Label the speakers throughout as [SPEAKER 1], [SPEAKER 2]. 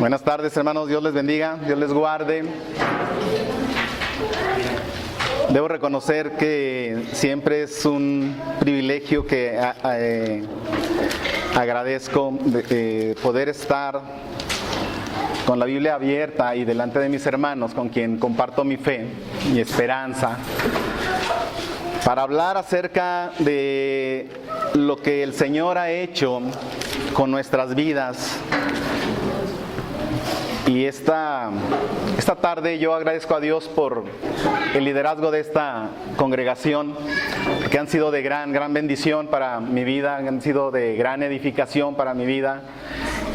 [SPEAKER 1] Buenas tardes, hermanos. Dios les bendiga, Dios les guarde. Debo reconocer que siempre es un privilegio que agradezco poder estar con la Biblia abierta y delante de mis hermanos con quien comparto mi fe, mi esperanza, para hablar acerca de lo que el Señor ha hecho con nuestras vidas. Y esta tarde yo agradezco a Dios por el liderazgo de esta congregación, que han sido de gran bendición para mi vida, han sido de gran edificación para mi vida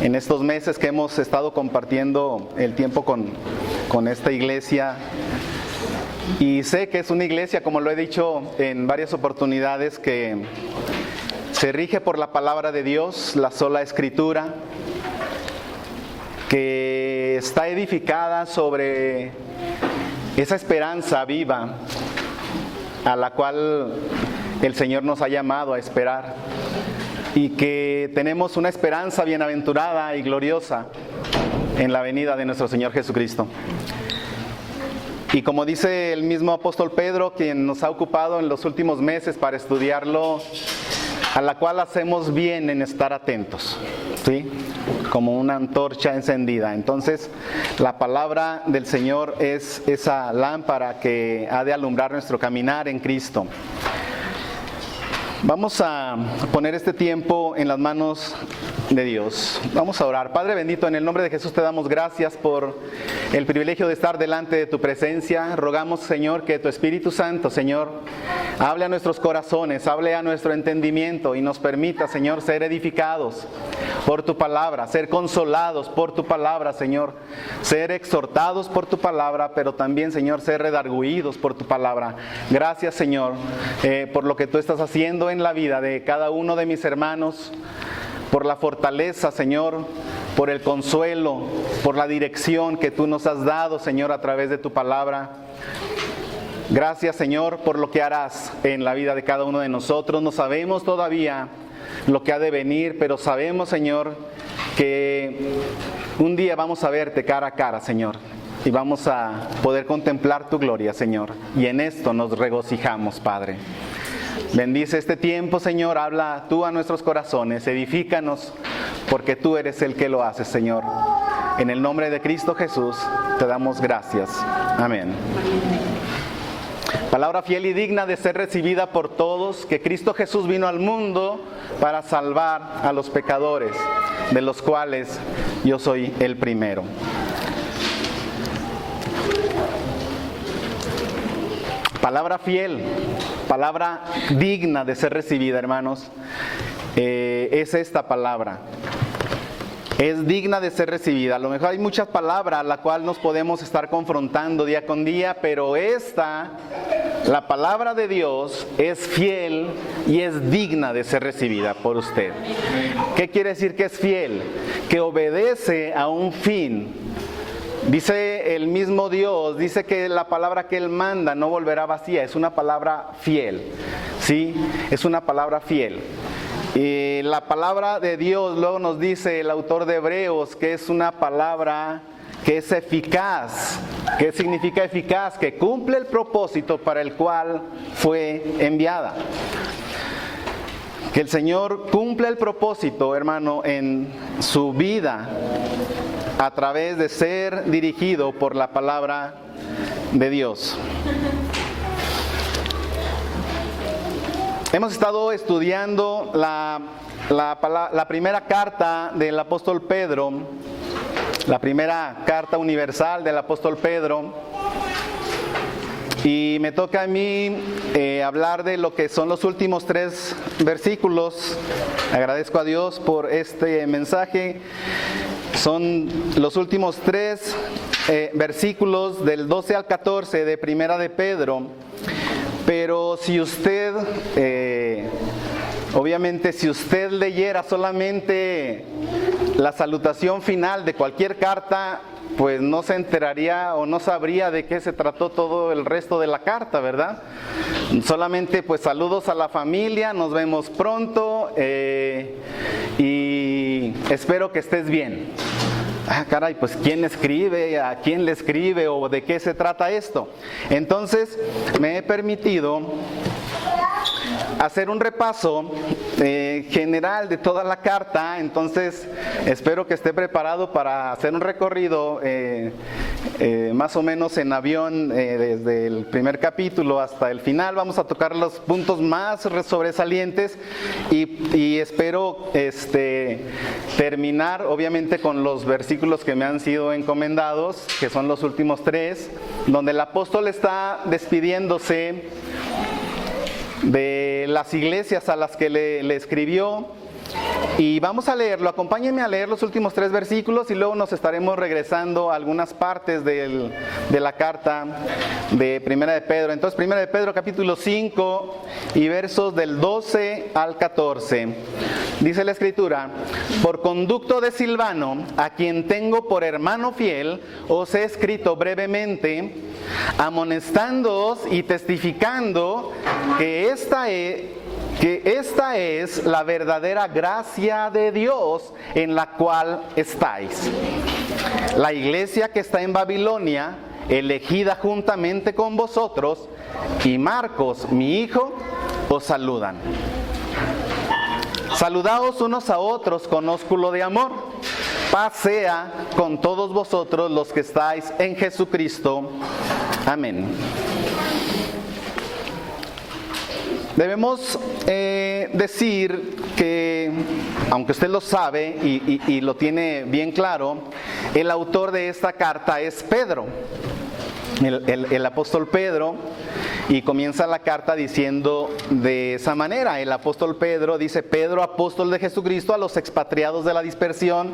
[SPEAKER 1] en estos meses que hemos estado compartiendo el tiempo con esta iglesia. Y sé que es una iglesia, como lo he dicho en varias oportunidades, que se rige por la palabra de Dios, la sola Escritura, que está edificada sobre esa esperanza viva a la cual el Señor nos ha llamado a esperar, y que tenemos una esperanza bienaventurada y gloriosa en la venida de nuestro Señor Jesucristo. Y como dice el mismo apóstol Pedro, quien nos ha ocupado en los últimos meses para estudiarlo, a la cual hacemos bien en estar atentos, ¿sí? Como una antorcha encendida. Entonces, la palabra del Señor es esa lámpara que ha de alumbrar nuestro caminar en Cristo. Vamos a poner este tiempo en las manos de Dios. Vamos a orar. Padre bendito, en el nombre de Jesús te damos gracias por el privilegio de estar delante de tu presencia. Rogamos, Señor, que tu Espíritu Santo, Señor, hable a nuestros corazones, hable a nuestro entendimiento y nos permita, Señor, ser edificados por tu palabra, ser consolados por tu palabra, Señor, ser exhortados por tu palabra, pero también, Señor, ser redarguidos por tu palabra. Gracias, Señor, por lo que tú estás haciendo en la vida de cada uno de mis hermanos, por la fortaleza, Señor, por el consuelo, por la dirección que tú nos has dado, Señor, a través de tu palabra. Gracias, Señor, por lo que harás en la vida de cada uno de nosotros. No sabemos todavía lo que ha de venir, pero sabemos, Señor, que un día vamos a verte cara a cara, Señor, y vamos a poder contemplar tu gloria, Señor, y en esto nos regocijamos, Padre. Bendice este tiempo, Señor, habla tú a nuestros corazones, edifícanos, porque tú eres el que lo haces, Señor. En el nombre de Cristo Jesús te damos gracias. Amén. Palabra fiel y digna de ser recibida por todos, que Cristo Jesús vino al mundo para salvar a los pecadores, de los cuales yo soy el primero. Palabra fiel, palabra digna de ser recibida, hermanos, es esta palabra. Es digna de ser recibida. A lo mejor hay muchas palabras a las cuales nos podemos estar confrontando día con día, pero esta, la palabra de Dios, es fiel y es digna de ser recibida por usted. ¿Qué quiere decir que es fiel? Que obedece a un fin. Dice el mismo Dios, dice que la palabra que Él manda no volverá vacía, es una palabra fiel, ¿sí? Es una palabra fiel. Y la palabra de Dios, luego nos dice el autor de Hebreos, que es una palabra que es eficaz. ¿Qué significa eficaz? Que cumple el propósito para el cual fue enviada. Que el Señor cumpla el propósito, hermano, en su vida, a través de ser dirigido por la palabra de Dios. Hemos estado estudiando la primera carta del apóstol Pedro, la primera carta universal del apóstol Pedro, y me toca a mí hablar de lo que son los últimos 3 versículos. Agradezco a Dios por este mensaje. Son los últimos 3 versículos del 12 al 14 de Primera de Pedro. Pero si usted, obviamente si usted leyera solamente la salutación final de cualquier carta, pues no se enteraría o no sabría de qué se trató todo el resto de la carta, ¿verdad? Solamente pues saludos a la familia, nos vemos pronto y espero que estés bien. caray, pues ¿quién escribe? ¿A quién le escribe? ¿O de qué se trata esto? Entonces me he permitido hacer un repaso general de toda la carta. Entonces espero que esté preparado para hacer un recorrido más o menos en avión desde el primer capítulo hasta el final. Vamos a tocar los puntos más sobresalientes y espero terminar obviamente con los versículos que me han sido encomendados, que son los últimos 3, donde el apóstol está despidiéndose de las iglesias a las que le escribió. Y vamos a leerlo, acompáñenme a leer los últimos 3 versículos y luego nos estaremos regresando a algunas partes de la carta de Primera de Pedro. Entonces, Primera de Pedro capítulo 5 y versos del 12 al 14. Dice la Escritura: por conducto de Silvano, a quien tengo por hermano fiel, os he escrito brevemente, amonestándoos y testificando que esta es la verdadera gracia de Dios en la cual estáis. La iglesia que está en Babilonia, elegida juntamente con vosotros, y Marcos, mi hijo, os saludan. Saludaos unos a otros con ósculo de amor. Paz sea con todos vosotros los que estáis en Jesucristo. Amén. Debemos decir que, aunque usted lo sabe y lo tiene bien claro, el autor de esta carta es Pedro, el apóstol Pedro, y comienza la carta diciendo de esa manera. El apóstol Pedro dice: Pedro, apóstol de Jesucristo, a los expatriados de la dispersión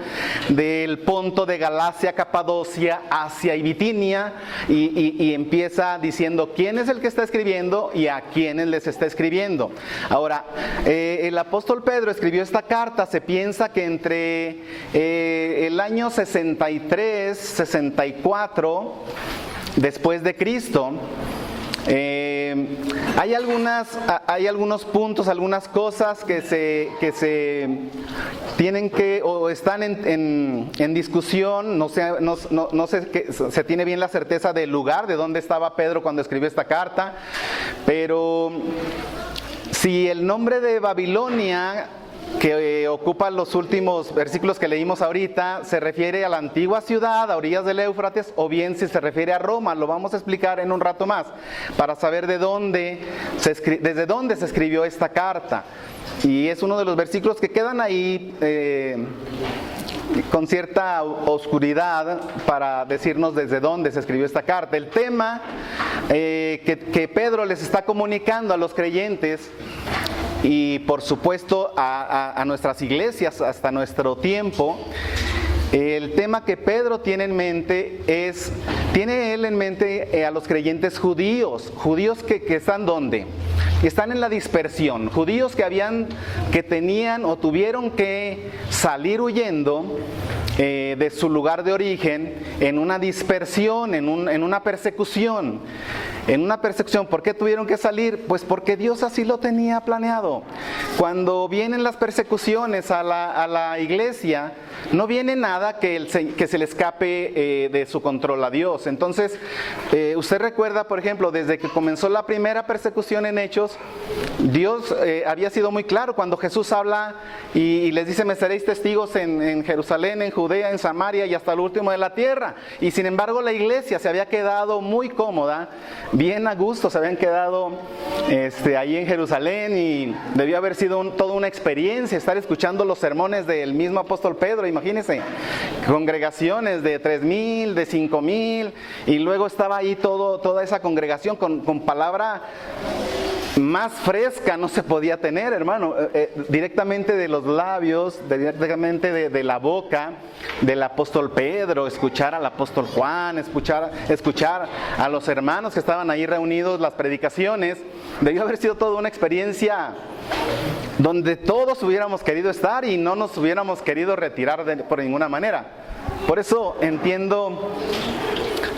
[SPEAKER 1] del Ponto, de Galacia, Capadocia, Asia y Bitinia, y empieza diciendo quién es el que está escribiendo y a quiénes les está escribiendo. Ahora, el apóstol Pedro escribió esta carta, se piensa que entre el año 63, 64 después de Cristo. Hay algunos puntos, algunas cosas que se tienen que o están en discusión. No sé se tiene bien la certeza del lugar de dónde estaba Pedro cuando escribió esta carta, pero si el nombre de Babilonia, que ocupa los últimos versículos que leímos ahorita, se refiere a la antigua ciudad a orillas del Éufrates, o bien si se refiere a Roma, lo vamos a explicar en un rato más, para saber desde dónde se escribió esta carta. Y es uno de los versículos que quedan ahí con cierta oscuridad para decirnos desde dónde se escribió esta carta. El tema que Pedro les está comunicando a los creyentes, y por supuesto a nuestras iglesias hasta nuestro tiempo, el tema que Pedro tiene en mente tiene él en mente a los creyentes judíos que están ¿dónde? Están en la dispersión, judíos que tenían o tuvieron que salir huyendo de su lugar de origen en una dispersión, en una persecución. ¿Por qué tuvieron que salir? Pues porque Dios así lo tenía planeado. Cuando vienen las persecuciones a la iglesia, no viene nada que se le escape de su control a Dios. Entonces, usted recuerda, por ejemplo, desde que comenzó la primera persecución en Hechos, Dios había sido muy claro cuando Jesús habla y les dice: me seréis testigos en Jerusalén, en Judea, en Samaria y hasta lo último de la tierra. Y sin embargo la iglesia se había quedado muy cómoda, bien a gusto, se habían quedado ahí en Jerusalén, y debió haber sido toda una experiencia estar escuchando los sermones del mismo apóstol Pedro. Imagínense, congregaciones de 3,000, de 5,000, y luego estaba ahí toda esa congregación con palabra más fresca no se podía tener, hermano, directamente de los labios, directamente de la boca del apóstol Pedro, escuchar al apóstol Juan, escuchar a los hermanos que estaban ahí reunidos, las predicaciones. Debió haber sido toda una experiencia donde todos hubiéramos querido estar y no nos hubiéramos querido retirar por ninguna manera. Por eso entiendo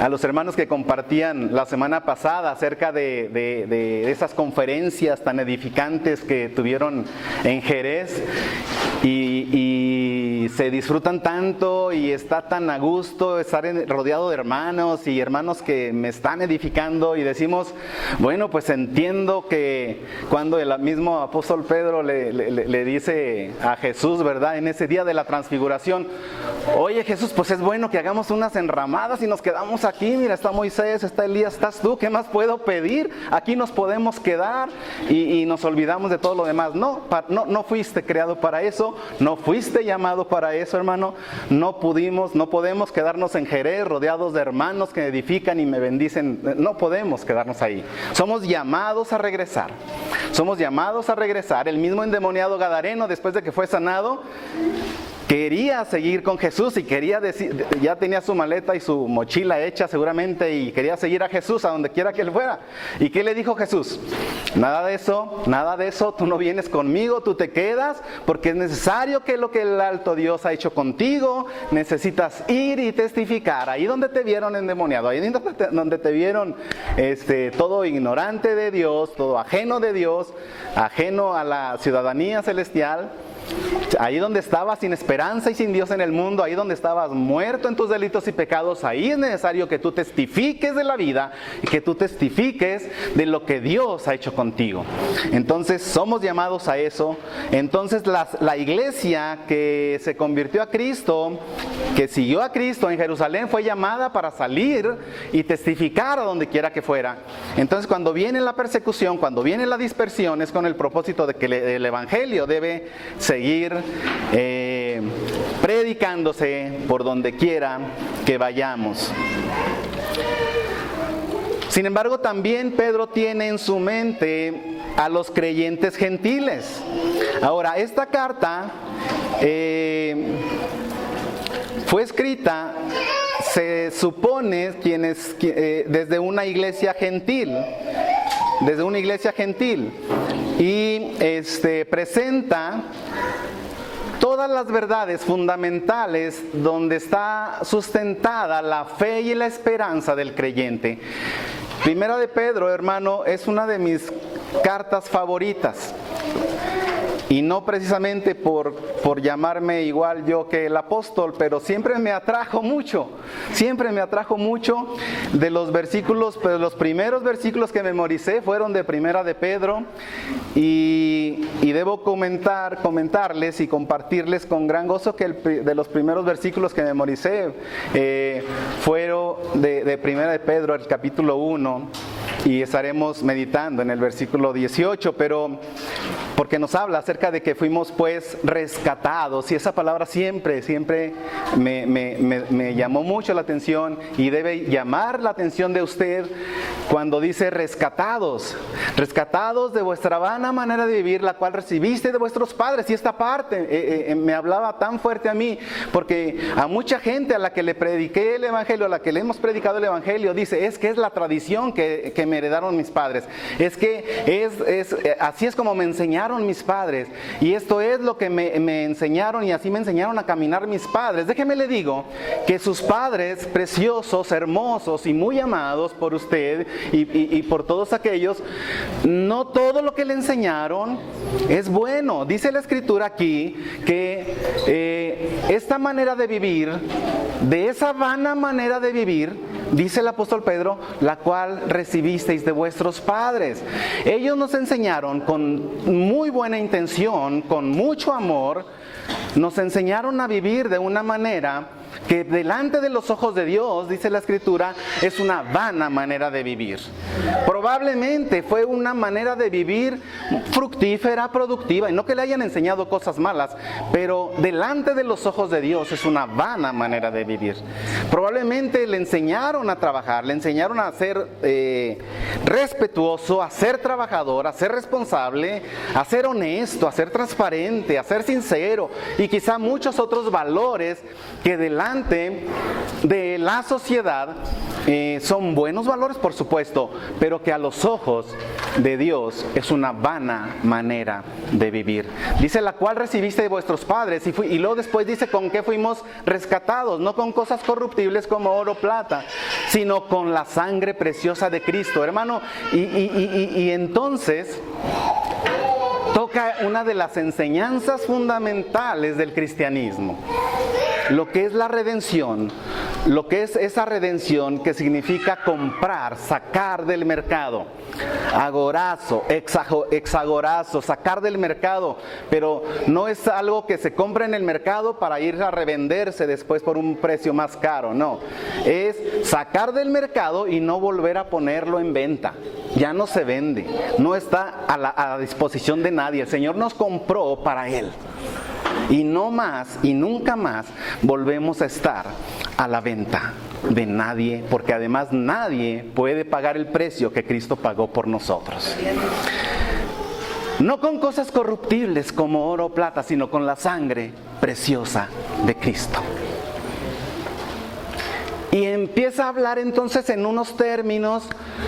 [SPEAKER 1] a los hermanos que compartían la semana pasada acerca de esas conferencias tan edificantes que tuvieron en Jerez y se disfrutan tanto y está tan a gusto estar rodeado de hermanos y hermanos que me están edificando, y decimos, bueno, pues entiendo que cuando el mismo apóstol Pedro le dice a Jesús, ¿verdad?, en ese día de la transfiguración, oye Jesús, pues es bueno que hagamos unas enramadas y nos quedamos aquí, mira, está Moisés, está Elías, estás tú, ¿qué más puedo pedir? Aquí nos podemos quedar y nos olvidamos de todo lo demás. No fuiste creado para eso, no fuiste llamado para eso, hermano. No podemos quedarnos en Jerez rodeados de hermanos que me edifican y me bendicen. No podemos quedarnos ahí. Somos llamados a regresar. Somos llamados a regresar. El mismo endemoniado gadareno, después de que fue sanado, quería seguir con Jesús y quería decir, ya tenía su maleta y su mochila hecha seguramente, y quería seguir a Jesús a donde quiera que él fuera. ¿Y qué le dijo Jesús? Nada de eso, tú no vienes conmigo, tú te quedas, porque es necesario que lo que el alto Dios ha hecho contigo, necesitas ir y testificar. Ahí donde te vieron endemoniado, ahí donde te vieron todo ignorante de Dios, todo ajeno de Dios, ajeno a la ciudadanía celestial, ahí donde estabas sin esperanza y sin Dios en el mundo, ahí donde estabas muerto en tus delitos y pecados, ahí es necesario que tú testifiques de la vida y que tú testifiques de lo que Dios ha hecho contigo. Entonces somos llamados a eso. Entonces la iglesia que se convirtió a Cristo, que siguió a Cristo en Jerusalén, fue llamada para salir y testificar a donde quiera que fuera. Entonces cuando viene la persecución, cuando viene la dispersión, es con el propósito de que el evangelio debe seguir predicándose por donde quiera que vayamos. Sin embargo, también Pedro tiene en su mente a los creyentes gentiles. Ahora, esta carta fue escrita, se supone, desde una iglesia gentil. Y presenta todas las verdades fundamentales donde está sustentada la fe y la esperanza del creyente. Primera de Pedro, hermano, es una de mis cartas favoritas. Y no precisamente por llamarme igual yo que el apóstol, pero siempre me atrajo mucho de los versículos, pero los primeros versículos que memoricé fueron de Primera de Pedro, y debo comentarles y compartirles con gran gozo que de los primeros versículos que memoricé fueron de Primera de Pedro, el capítulo 1, y estaremos meditando en el versículo 18, pero porque nos habla acerca de que fuimos pues rescatados, y esa palabra siempre me llamó mucho la atención, y debe llamar la atención de usted cuando dice rescatados de vuestra vana manera de vivir, la cual recibiste de vuestros padres. Y esta parte me hablaba tan fuerte a mí, porque a mucha gente a la que le prediqué el evangelio, a la que le hemos predicado el evangelio, dice, es que es la tradición que me heredaron mis padres, es que así es como me enseñaron mis padres, y esto es lo que me enseñaron, y así me enseñaron a caminar mis padres. Déjeme le digo que sus padres preciosos, hermosos y muy amados por usted y por todos aquellos, no todo lo que le enseñaron es bueno. Dice la escritura aquí que esta manera de vivir, de esa vana manera de vivir, dice el apóstol Pedro, la cual recibisteis de vuestros padres. Ellos nos enseñaron con muy buena intención, con mucho amor, nos enseñaron a vivir de una manera que delante de los ojos de Dios, dice la escritura, es una vana manera de vivir. Probablemente fue una manera de vivir fructífera, productiva, y no que le hayan enseñado cosas malas, pero delante de los ojos de Dios es una vana manera de vivir. Probablemente le enseñaron a trabajar, le enseñaron a ser respetuoso, a ser trabajador, a ser responsable, a ser honesto, a ser transparente, a ser sincero, y quizá muchos otros valores que delante de la sociedad son buenos valores, por supuesto, pero que a los ojos de Dios es una vana manera de vivir. Dice, la cual recibiste de vuestros padres, y luego después dice, con qué fuimos rescatados, no con cosas corruptibles como oro o plata, sino con la sangre preciosa de Cristo, hermano. Y entonces toca una de las enseñanzas fundamentales del cristianismo, lo que es la redención, lo que es esa redención que significa comprar, sacar del mercado, agorazo, exagorazo, sacar del mercado, pero no es algo que se compra en el mercado para ir a revenderse después por un precio más caro, no, es sacar del mercado y no volver a ponerlo en venta. Ya no se vende, no está a la disposición de nadie. El Señor nos compró para Él. Y no más y nunca más volvemos a estar a la venta de nadie, porque además nadie puede pagar el precio que Cristo pagó por nosotros. No con cosas corruptibles como oro o plata, sino con la sangre preciosa de Cristo. Y empieza a hablar entonces en unos términos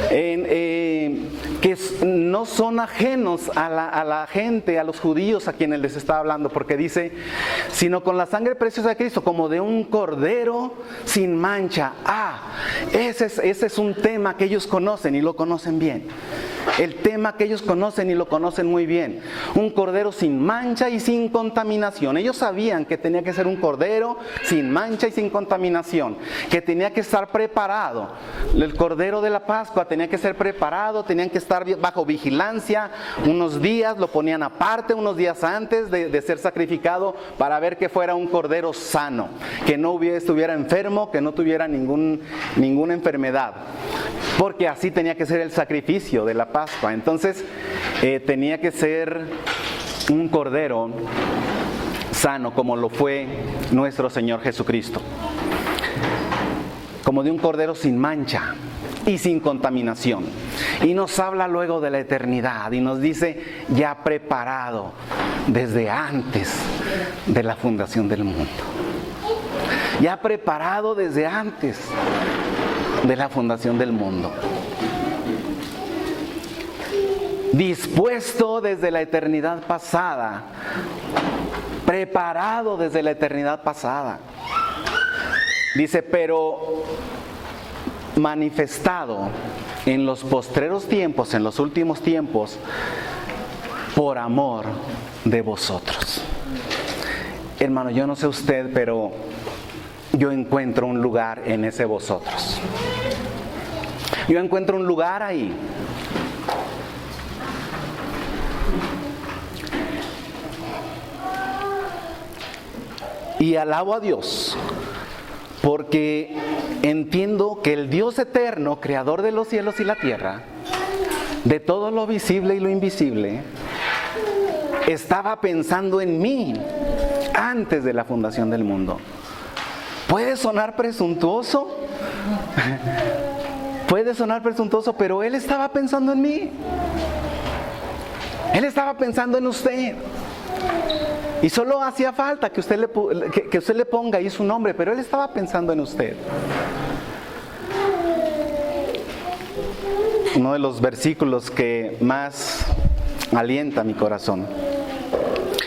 [SPEAKER 1] que no son ajenos a la gente, a los judíos a quienes les está hablando, porque dice, sino con la sangre preciosa de Cristo, como de un cordero sin mancha. Ese es un tema que ellos conocen y lo conocen bien. El tema que ellos conocen y lo conocen muy bien. Un cordero sin mancha y sin contaminación. Ellos sabían que tenía que ser un cordero sin mancha y sin contaminación, que tenía que estar preparado. El cordero de la Pascua tenía que ser preparado, tenían que estar bajo vigilancia unos días, lo ponían aparte unos días antes de ser sacrificado para ver que fuera un cordero sano, que no estuviera enfermo, que no tuviera ninguna enfermedad, porque así tenía que ser el sacrificio de la Pascua. Entonces tenía que ser un cordero sano, como lo fue nuestro Señor Jesucristo, como de un cordero sin mancha y sin contaminación. Y nos habla luego de la eternidad y nos dice, ya preparado desde antes de la fundación del mundo. Ya preparado desde antes de la fundación del mundo. Dispuesto desde la eternidad pasada. Preparado desde la eternidad pasada. Dice, pero manifestado en los postreros tiempos, en los últimos tiempos, por amor de vosotros. Hermano, yo no sé usted, pero yo encuentro un lugar en ese vosotros. Yo encuentro un lugar ahí. Y alabo a Dios, porque entiendo que el Dios eterno, creador de los cielos y la tierra, de todo lo visible y lo invisible, estaba pensando en mí antes de la fundación del mundo. Puede sonar presuntuoso, pero Él estaba pensando en mí. Él estaba pensando en usted. Y solo hacía falta que usted le ponga ahí su nombre, pero Él estaba pensando en usted. Uno de los versículos que más alienta mi corazón.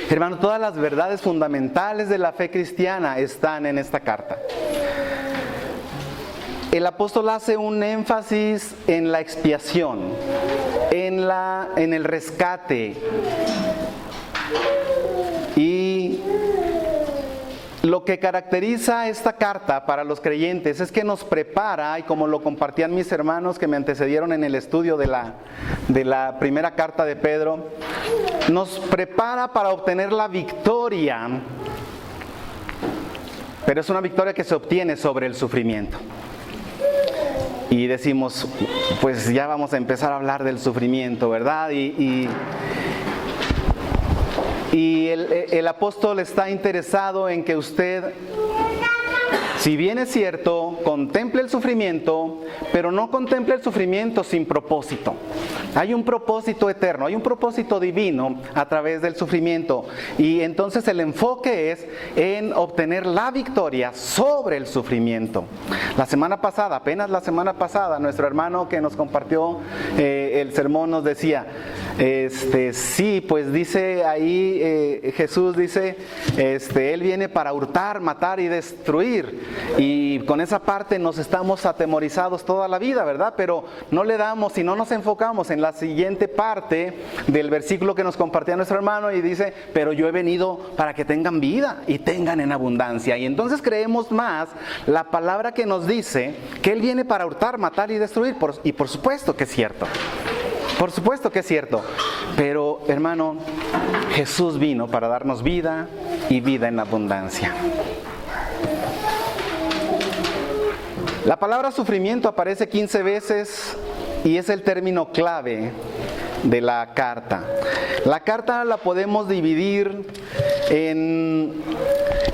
[SPEAKER 1] Hermano, todas las verdades fundamentales de la fe cristiana están en esta carta. El apóstol hace un énfasis en la expiación, en el rescate. Y lo que caracteriza esta carta para los creyentes es que nos prepara, y como lo compartían mis hermanos que me antecedieron en el estudio de la primera carta de Pedro, nos prepara para obtener la victoria, pero es una victoria que se obtiene sobre el sufrimiento. Y decimos, pues ya vamos a empezar a hablar del sufrimiento, ¿verdad? Y el apóstol está interesado en que usted Si bien es cierto, contempla el sufrimiento, pero no contempla el sufrimiento sin propósito. Hay un propósito eterno, hay un propósito divino a través del sufrimiento. Y entonces el enfoque es en obtener la victoria sobre el sufrimiento. La semana pasada, apenas la semana pasada, nuestro hermano que nos compartió el sermón nos decía, sí, pues dice ahí, Jesús dice, Él viene para hurtar, matar y destruir. Y con esa parte nos estamos atemorizados toda la vida, ¿verdad? Pero no le damos y no nos enfocamos en la siguiente parte del versículo que nos compartía nuestro hermano y dice, pero yo he venido para que tengan vida y tengan en abundancia. Y entonces creemos más la palabra que nos dice que Él viene para hurtar, matar y destruir. Y por supuesto que es cierto. Por supuesto que es cierto, pero hermano, Jesús vino para darnos vida y vida en abundancia. La palabra sufrimiento aparece 15 veces y es el término clave de la carta. La carta la podemos dividir en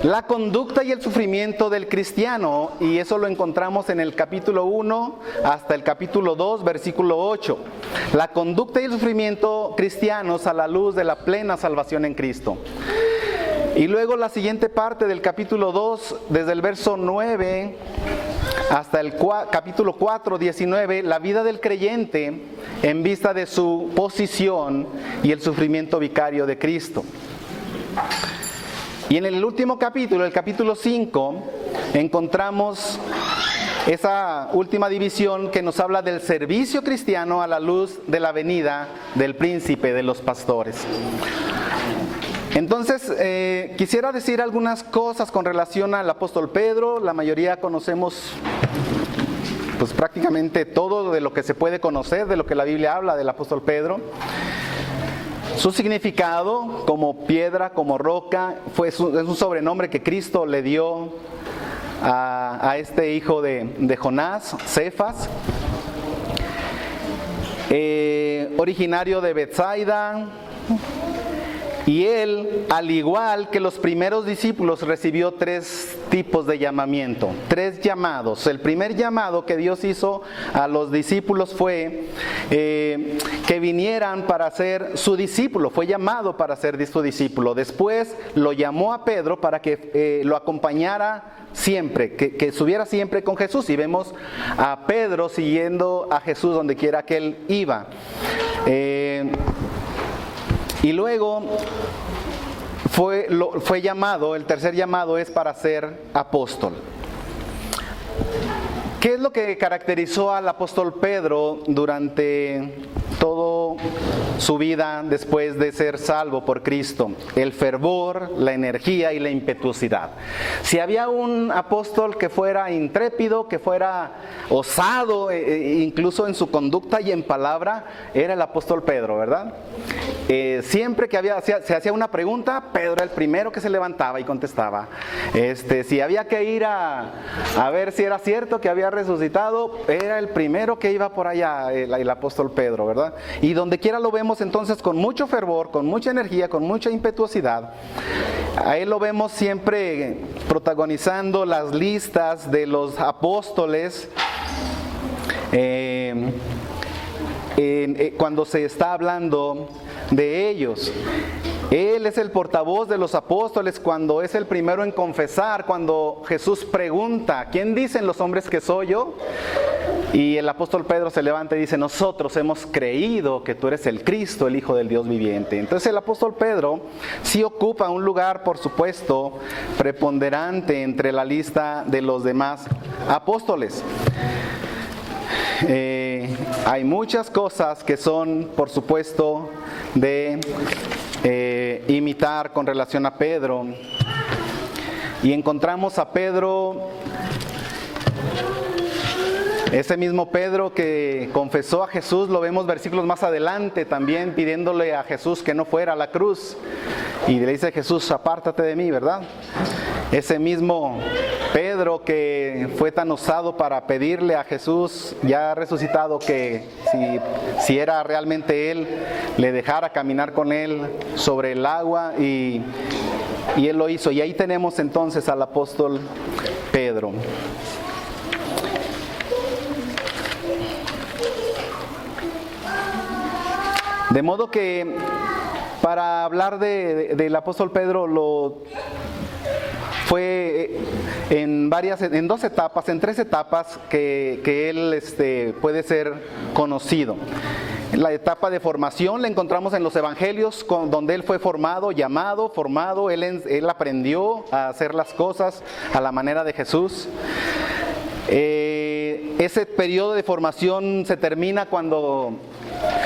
[SPEAKER 1] la conducta y el sufrimiento del cristiano, y eso lo encontramos en el capítulo 1 hasta el capítulo 2, versículo 8. La conducta y el sufrimiento cristianos a la luz de la plena salvación en Cristo. Y luego la siguiente parte del capítulo 2, desde el verso 9 hasta el capítulo 4, 19, la vida del creyente en vista de su posición y el sufrimiento vicario de Cristo. Y en el último capítulo, el capítulo 5, encontramos esa última división que nos habla del servicio cristiano a la luz de la venida del príncipe de los pastores. Entonces, quisiera decir algunas cosas con relación al apóstol Pedro. La mayoría conocemos pues prácticamente todo de lo que se puede conocer, de lo que la Biblia habla del apóstol Pedro. Su significado como piedra, como roca, es un sobrenombre que Cristo le dio a este hijo de Jonás, Cefas. Originario de Betsaida. Y él, al igual que los primeros discípulos, recibió 3 tipos de llamamiento, 3 llamados. El primer llamado que Dios hizo a los discípulos fue que vinieran para ser su discípulo, fue llamado para ser su discípulo. Después lo llamó a Pedro para que lo acompañara siempre, que estuviera siempre con Jesús. Y vemos a Pedro siguiendo a Jesús donde quiera que él iba. Y luego fue llamado, el tercer llamado es para ser apóstol. ¿Qué es lo que caracterizó al apóstol Pedro durante toda su vida después de ser salvo por Cristo? El fervor, la energía y la impetuosidad. Si había un apóstol que fuera intrépido, que fuera osado, incluso en su conducta y en palabra, era el apóstol Pedro, ¿verdad? Siempre que se hacía una pregunta, Pedro era el primero que se levantaba y contestaba. Si había que ir a ver si era cierto que había resucitado, era el primero que iba por allá, el apóstol Pedro, ¿verdad? Y donde quiera lo vemos entonces con mucho fervor, con mucha energía, con mucha impetuosidad. A él lo vemos siempre protagonizando las listas de los apóstoles. Cuando se está hablando de ellos, él es el portavoz de los apóstoles cuando es el primero en confesar, cuando Jesús pregunta, ¿quién dicen los hombres que soy yo? Y el apóstol Pedro se levanta y dice, nosotros hemos creído que tú eres el Cristo, el Hijo del Dios viviente. Entonces el apóstol Pedro sí ocupa un lugar, por supuesto, preponderante entre la lista de los demás apóstoles. Hay muchas cosas que son, por supuesto, de imitar con relación a Pedro. Y encontramos a Pedro, ese mismo Pedro que confesó a Jesús, lo vemos versículos más adelante también pidiéndole a Jesús que no fuera a la cruz. Y le dice Jesús, apártate de mí, ¿verdad? Ese mismo Pedro que fue tan osado para pedirle a Jesús, ya resucitado, que si era realmente Él, le dejara caminar con Él sobre el agua, y Él lo hizo. Y ahí tenemos entonces al apóstol Pedro. Pedro. De modo que para hablar del apóstol Pedro fue en tres etapas que él puede ser conocido. La etapa de formación la encontramos en los evangelios, donde él fue formado, él aprendió a hacer las cosas a la manera de Jesús. Ese periodo de formación se termina cuando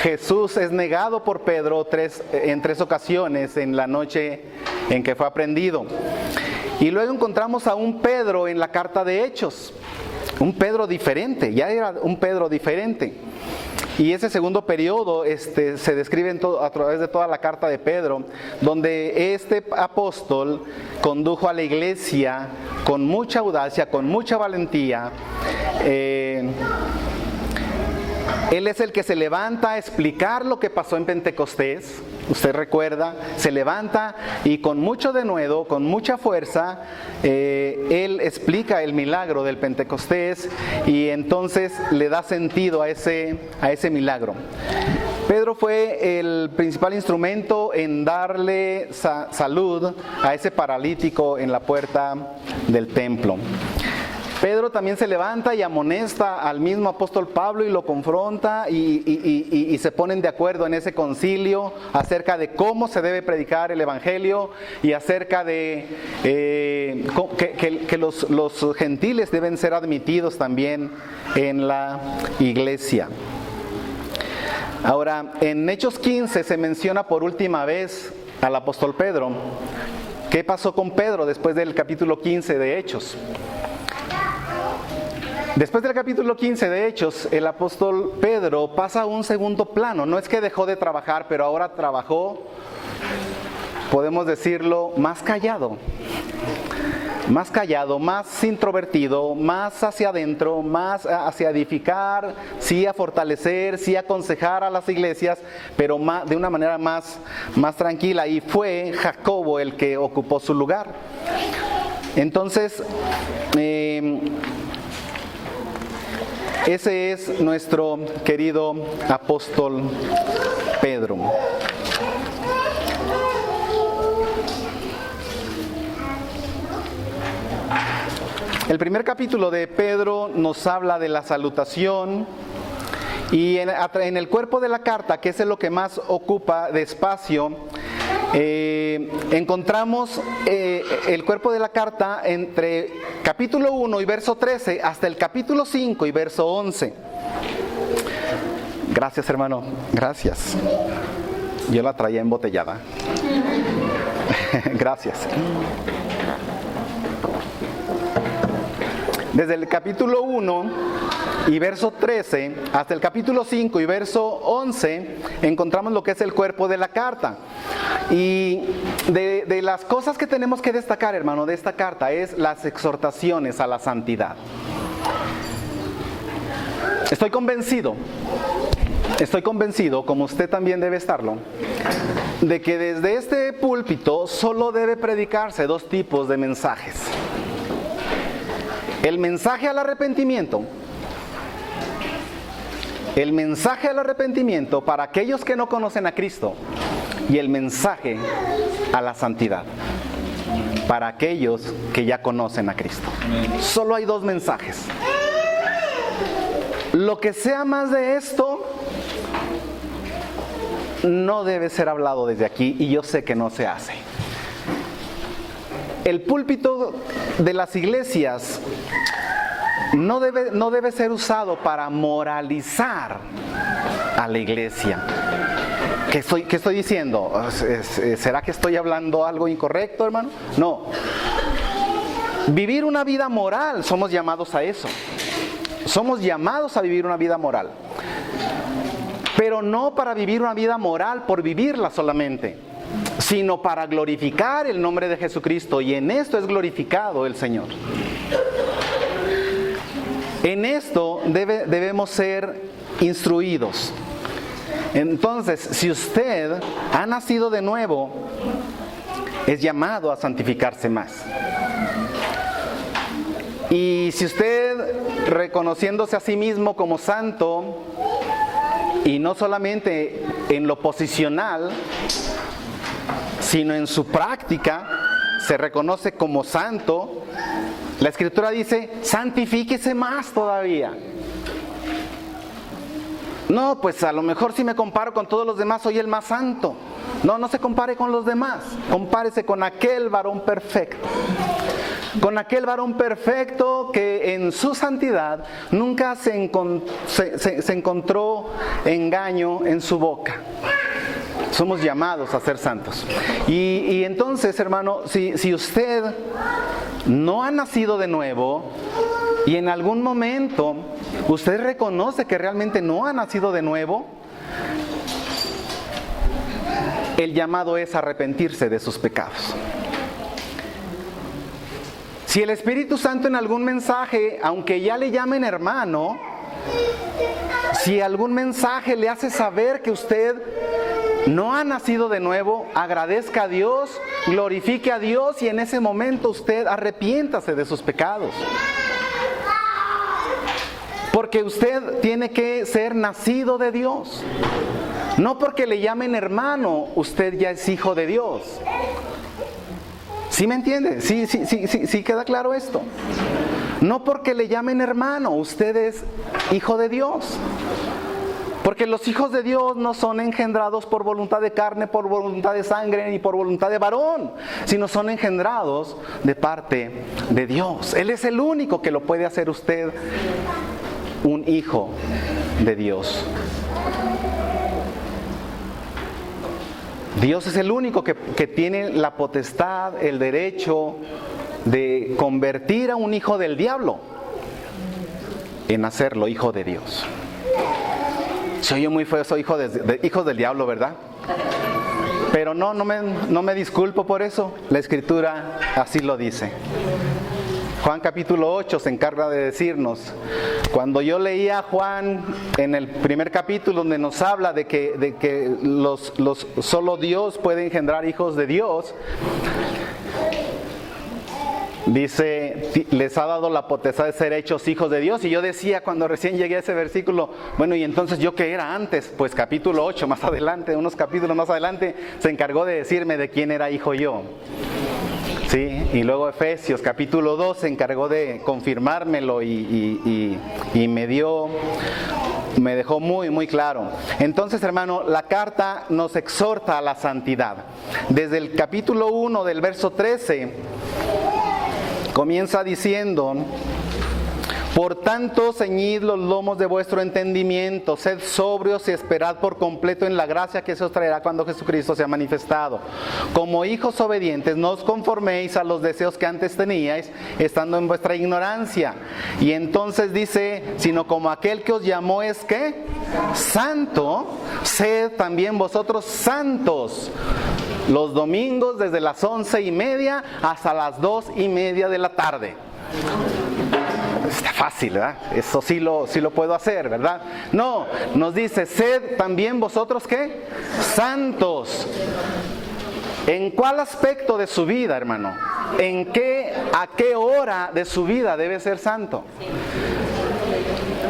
[SPEAKER 1] Jesús es negado por Pedro en tres ocasiones en la noche en que fue aprendido. Y luego encontramos a un Pedro en la carta de Hechos, un Pedro diferente, ya era un Pedro diferente. Y ese segundo periodo se describe a través de toda la carta de Pedro, donde este apóstol condujo a la iglesia con mucha audacia, con mucha valentía. Él es el que se levanta a explicar lo que pasó en Pentecostés. Usted recuerda, se levanta y con mucho denuedo, con mucha fuerza, él explica el milagro del Pentecostés y entonces le da sentido a ese milagro. Pedro fue el principal instrumento en darle salud a ese paralítico en la puerta del templo. Pedro también se levanta y amonesta al mismo apóstol Pablo y lo confronta y se ponen de acuerdo en ese concilio acerca de cómo se debe predicar el evangelio y acerca de que los gentiles deben ser admitidos también en la iglesia. Ahora, en Hechos 15 se menciona por última vez al apóstol Pedro. ¿Qué pasó con Pedro después del capítulo 15 de Hechos? Después del capítulo 15 de Hechos, el apóstol Pedro pasa a un segundo plano. No es que dejó de trabajar, pero ahora trabajó, podemos decirlo, más callado, más introvertido, más hacia adentro, más hacia edificar, sí a fortalecer, sí a aconsejar a las iglesias, pero de una manera más tranquila. Y fue Jacobo el que ocupó su lugar. Entonces, ese es nuestro querido apóstol Pedro. El primer capítulo de Pedro nos habla de la salutación y en el cuerpo de la carta, que es lo que más ocupa de espacio, encontramos el cuerpo de la carta entre capítulo 1 y verso 13 hasta el capítulo 5 y verso 11. Gracias, hermano, gracias. Yo la traía embotellada. Gracias. Desde el capítulo 1 y verso 13 hasta el capítulo 5 y verso 11 encontramos lo que es el cuerpo de la carta. Y de las cosas que tenemos que destacar, hermano, de esta carta es las exhortaciones a la santidad. Estoy convencido, como usted también debe estarlo, de que desde este púlpito solo debe predicarse dos tipos de mensajes. El mensaje al arrepentimiento. El mensaje al arrepentimiento para aquellos que no conocen a Cristo y el mensaje a la santidad para aquellos que ya conocen a Cristo. Solo hay dos mensajes. Lo que sea más de esto no debe ser hablado desde aquí y yo sé que no se hace. El púlpito de las iglesias no debe ser usado para moralizar a la iglesia. ¿Qué estoy diciendo? ¿Será que estoy hablando algo incorrecto, hermano? No. Vivir una vida moral, somos llamados a eso. Somos llamados a vivir una vida moral. Pero no para vivir una vida moral por vivirla solamente, sino para glorificar el nombre de Jesucristo. Y en esto es glorificado el Señor. En esto debemos ser instruidos. Entonces, si usted ha nacido de nuevo, es llamado a santificarse más. Y si usted, reconociéndose a sí mismo como santo, y no solamente en lo posicional, sino en su práctica, se reconoce como santo, la Escritura dice, santifíquese más todavía. No, pues a lo mejor si me comparo con todos los demás soy el más santo. No, no se compare con los demás, compárese con aquel varón perfecto. Con aquel varón perfecto que en su santidad nunca se encontró engaño en su boca. Somos llamados a ser santos. Y entonces, hermano, si usted no ha nacido de nuevo y en algún momento usted reconoce que realmente no ha nacido de nuevo, el llamado es arrepentirse de sus pecados. Si el Espíritu Santo en algún mensaje, aunque ya le llamen hermano, si algún mensaje le hace saber que usted no ha nacido de nuevo, agradezca a Dios, glorifique a Dios y en ese momento usted arrepiéntase de sus pecados. Porque usted tiene que ser nacido de Dios. No porque le llamen hermano, usted ya es hijo de Dios. ¿Sí me entiende? Sí queda claro esto. No porque le llamen hermano, usted es hijo de Dios. Porque los hijos de Dios no son engendrados por voluntad de carne, por voluntad de sangre, ni por voluntad de varón, sino son engendrados de parte de Dios. Él es el único que lo puede hacer usted un hijo de Dios. Dios es el único que tiene la potestad, el derecho de convertir a un hijo del diablo en hacerlo hijo de Dios. Se oye muy feo, soy hijos del diablo, ¿verdad? Pero no me disculpo por eso. La Escritura así lo dice. Juan capítulo 8 se encarga de decirnos, cuando yo leía a Juan en el primer capítulo donde nos habla de que solo Dios puede engendrar hijos de Dios, dice, les ha dado la potestad de ser hechos hijos de Dios. Y yo decía cuando recién llegué a ese versículo, bueno, ¿y entonces yo qué era antes? Pues capítulo 8 más adelante, unos capítulos más adelante, se encargó de decirme de quién era hijo yo. Sí, y luego Efesios capítulo 2 se encargó de confirmármelo y me dejó muy, muy claro. Entonces, hermano, la carta nos exhorta a la santidad. Desde el capítulo 1 del verso 13, comienza diciendo, por tanto, ceñid los lomos de vuestro entendimiento, sed sobrios y esperad por completo en la gracia que se os traerá cuando Jesucristo sea manifestado. Como hijos obedientes, no os conforméis a los deseos que antes teníais, estando en vuestra ignorancia. Y entonces dice, sino como aquel que os llamó es ¿qué? Santo, sed también vosotros santos. Los domingos desde las 11:30 hasta las 2:30 de la tarde. Está fácil, ¿verdad? Eso sí lo puedo hacer, ¿verdad? No, nos dice, sed también vosotros ¿qué? Santos. ¿En cuál aspecto de su vida, hermano? ¿A qué hora de su vida debe ser santo?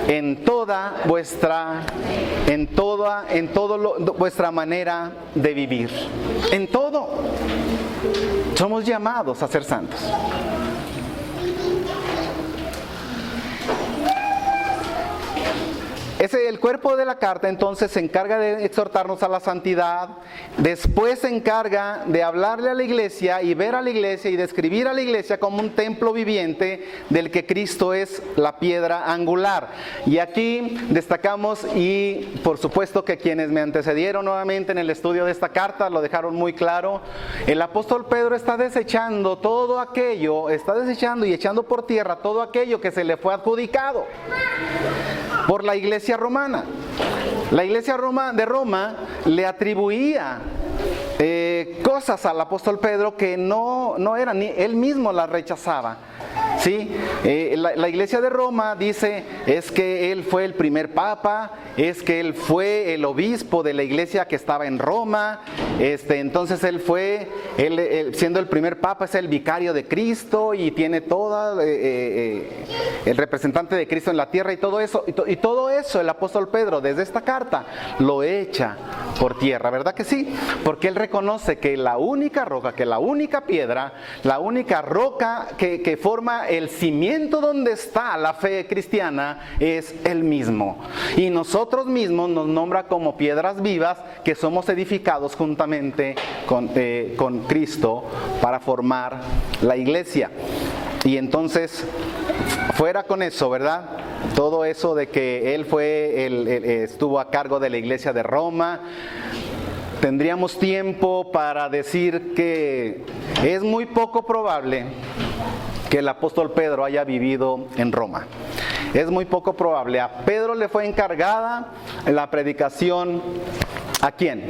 [SPEAKER 1] En toda vuestra manera de vivir. En todo. Somos llamados a ser santos. El cuerpo de la carta entonces se encarga de exhortarnos a la santidad, después se encarga de hablarle a la iglesia y ver a la iglesia y describir a la iglesia como un templo viviente del que Cristo es la piedra angular. Y aquí destacamos, y por supuesto que quienes me antecedieron nuevamente en el estudio de esta carta lo dejaron muy claro, el apóstol Pedro está desechando todo aquello, está desechando y echando por tierra todo aquello que se le fue adjudicado por la iglesia romana. La iglesia de Roma le atribuía cosas al apóstol Pedro que no eran, ni él mismo las rechazaba. ¿sí? La iglesia de Roma dice es que él fue el primer papa, es que él fue el obispo de la iglesia que estaba en Roma, entonces él siendo el primer papa es el vicario de Cristo y tiene toda el representante de Cristo en la tierra y todo eso el apóstol Pedro desde esta carta lo echa por tierra, ¿verdad que sí? Porque él reconoce que la única roca, que la única piedra, la única roca que forma el cimiento donde está la fe cristiana es él mismo. Y nosotros mismos nos nombra como piedras vivas que somos edificados juntamente con Cristo para formar la iglesia. Y entonces, fuera con eso, ¿verdad? Todo eso de que él estuvo a cargo de la iglesia de Roma. Tendríamos tiempo para decir que es muy poco probable que el apóstol Pedro haya vivido en Roma. Es muy poco probable. A Pedro le fue encargada la predicación, ¿a quién?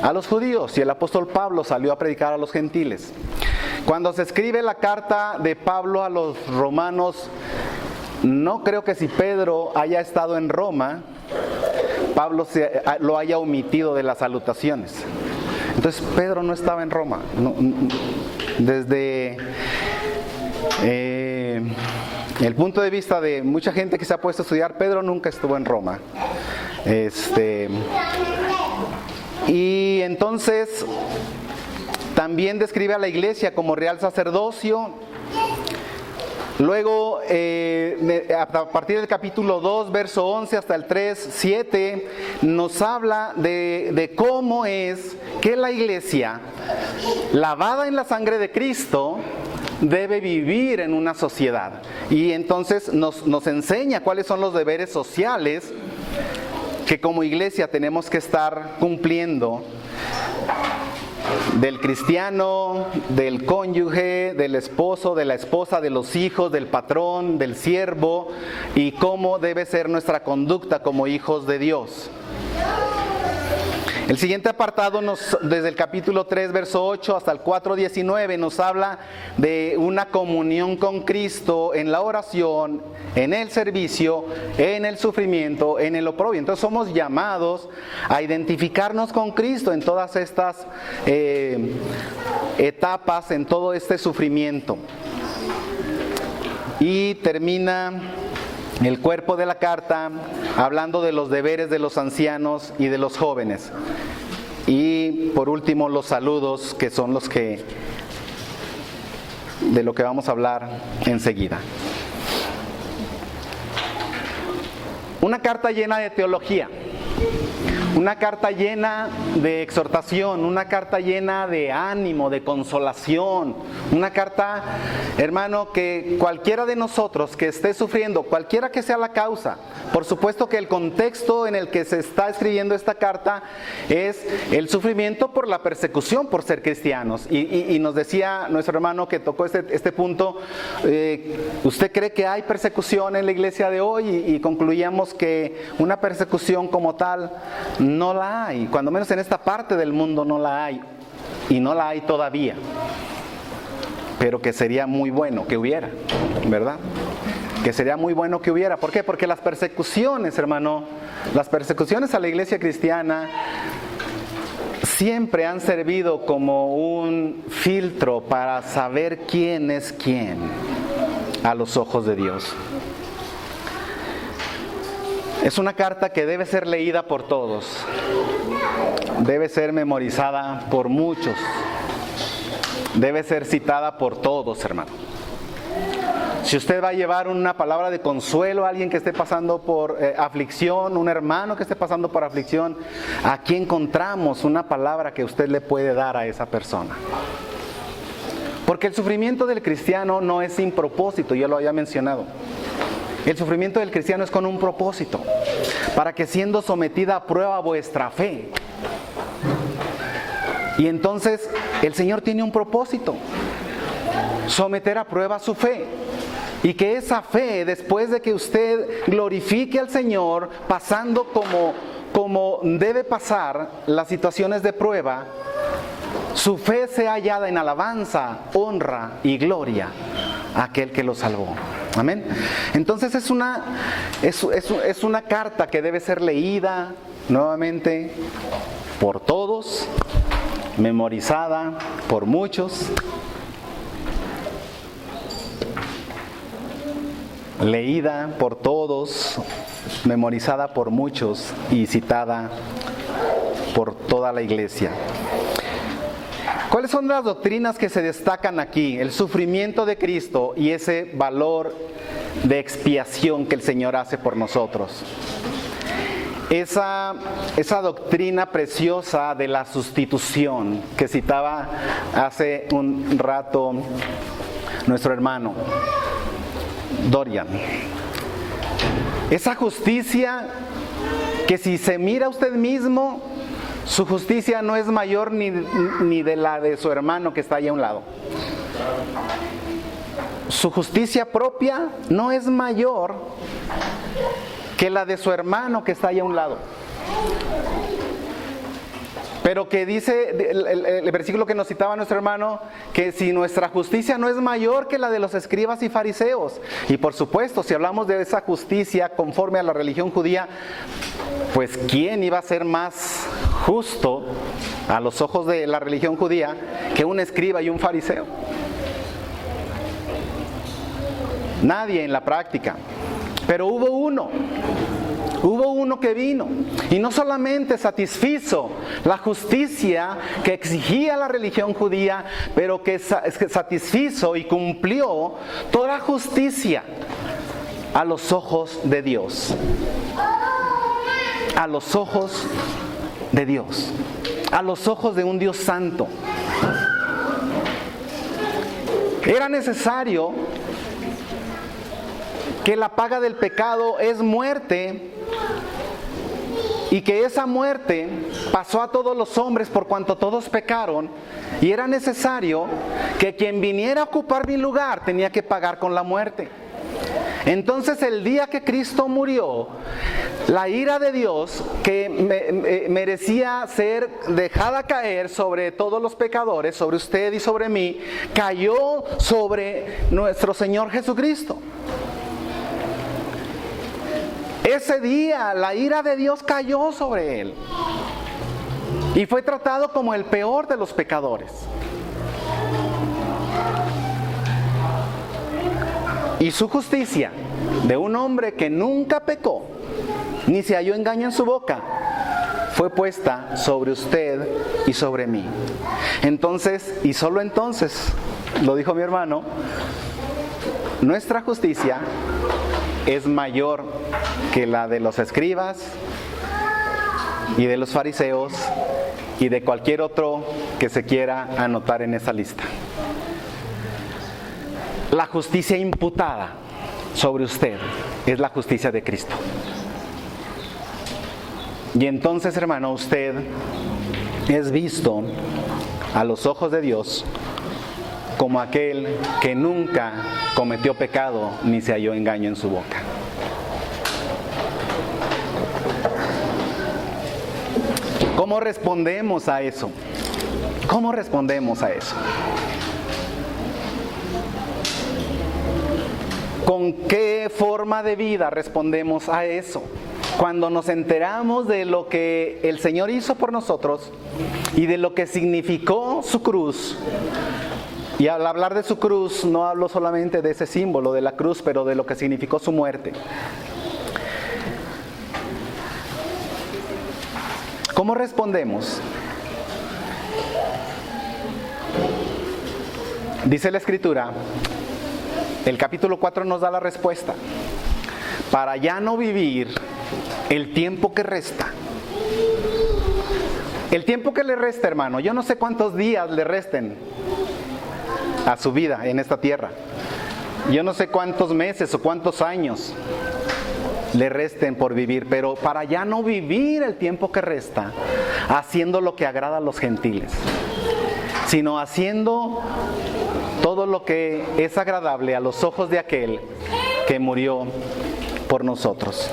[SPEAKER 1] A los judíos, y el apóstol Pablo salió a predicar a los gentiles. Cuando se escribe la carta de Pablo a los romanos, no creo que si Pedro haya estado en Roma, Pablo lo haya omitido de las salutaciones. Entonces Pedro no estaba en Roma. Desde el punto de vista de mucha gente que se ha puesto a estudiar, Pedro nunca estuvo en Roma. Y entonces también describe a la iglesia como real sacerdocio. Luego, a partir del capítulo 2, verso 11 hasta el 3, 7, nos habla de cómo es que la iglesia, lavada en la sangre de Cristo, debe vivir en una sociedad. Y entonces nos enseña cuáles son los deberes sociales que como iglesia tenemos que estar cumpliendo, del cristiano, del cónyuge, del esposo, de la esposa, de los hijos, del patrón, del siervo, y cómo debe ser nuestra conducta como hijos de Dios. El siguiente apartado, desde el capítulo 3, verso 8 hasta el 4, 19, nos habla de una comunión con Cristo en la oración, en el servicio, en el sufrimiento, en el oprobio. Entonces somos llamados a identificarnos con Cristo en todas estas etapas, en todo este sufrimiento. Y termina el cuerpo de la carta hablando de los deberes de los ancianos y de los jóvenes. Y por último los saludos, que son de lo que vamos a hablar enseguida. Una carta llena de teología, una carta llena de exhortación, una carta llena de ánimo, de consolación, una carta, hermano, que cualquiera de nosotros que esté sufriendo, cualquiera que sea la causa, por supuesto que el contexto en el que se está escribiendo esta carta es el sufrimiento por la persecución por ser cristianos. Y nos decía nuestro hermano que tocó este punto, ¿usted cree que hay persecución en la iglesia de hoy? Y concluíamos que una persecución como tal no la hay, cuando menos en esta parte del mundo no la hay, y no la hay todavía, pero que sería muy bueno que hubiera, ¿verdad? Que sería muy bueno que hubiera. ¿Por qué? Porque las persecuciones, hermano, las persecuciones a la iglesia cristiana siempre han servido como un filtro para saber quién es quién a los ojos de Dios. Es una carta que debe ser leída por todos, debe ser memorizada por muchos, debe ser citada por todos, hermano. Si usted va a llevar una palabra de consuelo a alguien que esté pasando por aflicción, un hermano que esté pasando por aflicción, aquí encontramos una palabra que usted le puede dar a esa persona. Porque el sufrimiento del cristiano no es sin propósito, ya lo había mencionado. El sufrimiento del cristiano es con un propósito, para que siendo sometida a prueba vuestra fe. Y entonces el Señor tiene un propósito, someter a prueba su fe. Y que esa fe, después de que usted glorifique al Señor, pasando como debe pasar las situaciones de prueba, su fe sea hallada en alabanza, honra y gloria a aquel que lo salvó. Amén. Entonces es una carta que debe ser leída nuevamente por todos, memorizada por muchos, leída por todos, memorizada por muchos y citada por toda la iglesia. ¿Cuáles son las doctrinas que se destacan aquí? El sufrimiento de Cristo y ese valor de expiación que el Señor hace por nosotros. Esa doctrina preciosa de la sustitución que citaba hace un rato nuestro hermano Dorian. Esa justicia que si se mira usted mismo, su justicia no es mayor ni de la de su hermano que está ahí a un lado. Su justicia propia no es mayor que la de su hermano que está ahí a un lado. Pero que dice el versículo que nos citaba nuestro hermano, que si nuestra justicia no es mayor que la de los escribas y fariseos. Y por supuesto, si hablamos de esa justicia conforme a la religión judía, pues ¿quién iba a ser más justo a los ojos de la religión judía que un escriba y un fariseo? Nadie en la práctica. Pero hubo uno que vino y no solamente satisfizo la justicia que exigía la religión judía, pero que satisfizo y cumplió toda justicia a los ojos de Dios. A los ojos de Dios. A los ojos de un Dios santo. Era necesario que la paga del pecado es muerte y que esa muerte pasó a todos los hombres por cuanto todos pecaron, y era necesario que quien viniera a ocupar mi lugar tenía que pagar con la muerte. Entonces el día que Cristo murió, la ira de Dios que merecía ser dejada caer sobre todos los pecadores, sobre usted y sobre mí, cayó sobre nuestro Señor Jesucristo. Ese día la ira de Dios cayó sobre él y fue tratado como el peor de los pecadores. Y su justicia, de un hombre que nunca pecó, ni se halló engaño en su boca, fue puesta sobre usted y sobre mí. Entonces, y solo entonces, lo dijo mi hermano, nuestra justicia es mayor que la de los escribas y de los fariseos y de cualquier otro que se quiera anotar en esa lista. La justicia imputada sobre usted es la justicia de Cristo. Y entonces, hermano, usted es visto a los ojos de Dios como aquel que nunca cometió pecado ni se halló engaño en su boca. ¿Cómo respondemos a eso? ¿Cómo respondemos a eso? ¿Con qué forma de vida respondemos a eso? Cuando nos enteramos de lo que el Señor hizo por nosotros y de lo que significó su cruz. Y al hablar de su cruz, no hablo solamente de ese símbolo de la cruz, pero de lo que significó su muerte. ¿Cómo respondemos? Dice la Escritura, el capítulo 4 nos da la respuesta. Para ya no vivir el tiempo que resta. El tiempo que le resta, hermano, yo no sé cuántos días le resten a su vida en esta tierra. Yo no sé cuántos meses o cuántos años le resten por vivir, pero para ya no vivir el tiempo que resta haciendo lo que agrada a los gentiles, sino haciendo todo lo que es agradable a los ojos de aquel que murió por nosotros.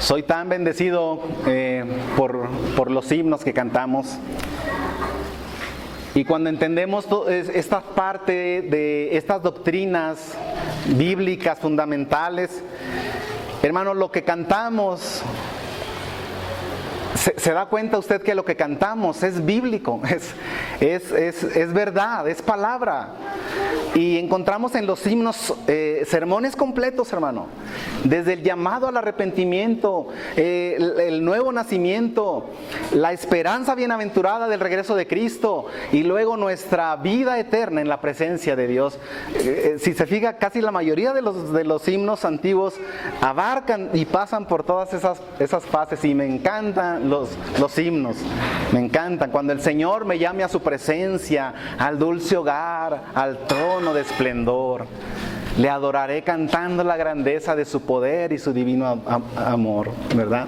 [SPEAKER 1] Soy tan bendecido por los himnos que cantamos. Y cuando entendemos esta parte de estas doctrinas bíblicas fundamentales, hermano, lo que cantamos, se da cuenta usted que lo que cantamos es bíblico, es verdad, es palabra. Y encontramos en los himnos sermones completos, hermano. Desde el llamado al arrepentimiento, el nuevo nacimiento, la esperanza bienaventurada del regreso de Cristo y luego nuestra vida eterna en la presencia de Dios. Si se fija, casi la mayoría de los himnos antiguos abarcan y pasan por todas esas fases, y me encantan los himnos. Me encantan. Cuando el Señor me llame a su presencia, al dulce hogar, al trono de esplendor, le adoraré cantando la grandeza de su poder y su divino amor, ¿verdad?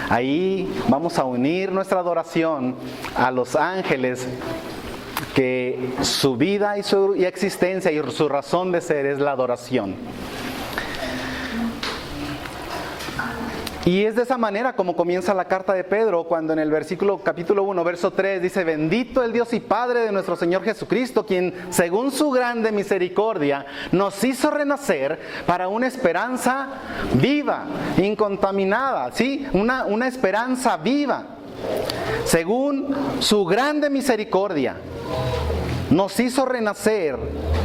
[SPEAKER 1] Ahí vamos a unir nuestra adoración a los ángeles, que su vida y su existencia y su razón de ser es la adoración. Y es de esa manera como comienza la carta de Pedro, cuando en el capítulo 1, verso 3 dice: bendito el Dios y Padre de nuestro Señor Jesucristo, quien según su grande misericordia nos hizo renacer para una esperanza viva, incontaminada, ¿sí? Una esperanza viva. Según su grande misericordia nos hizo renacer,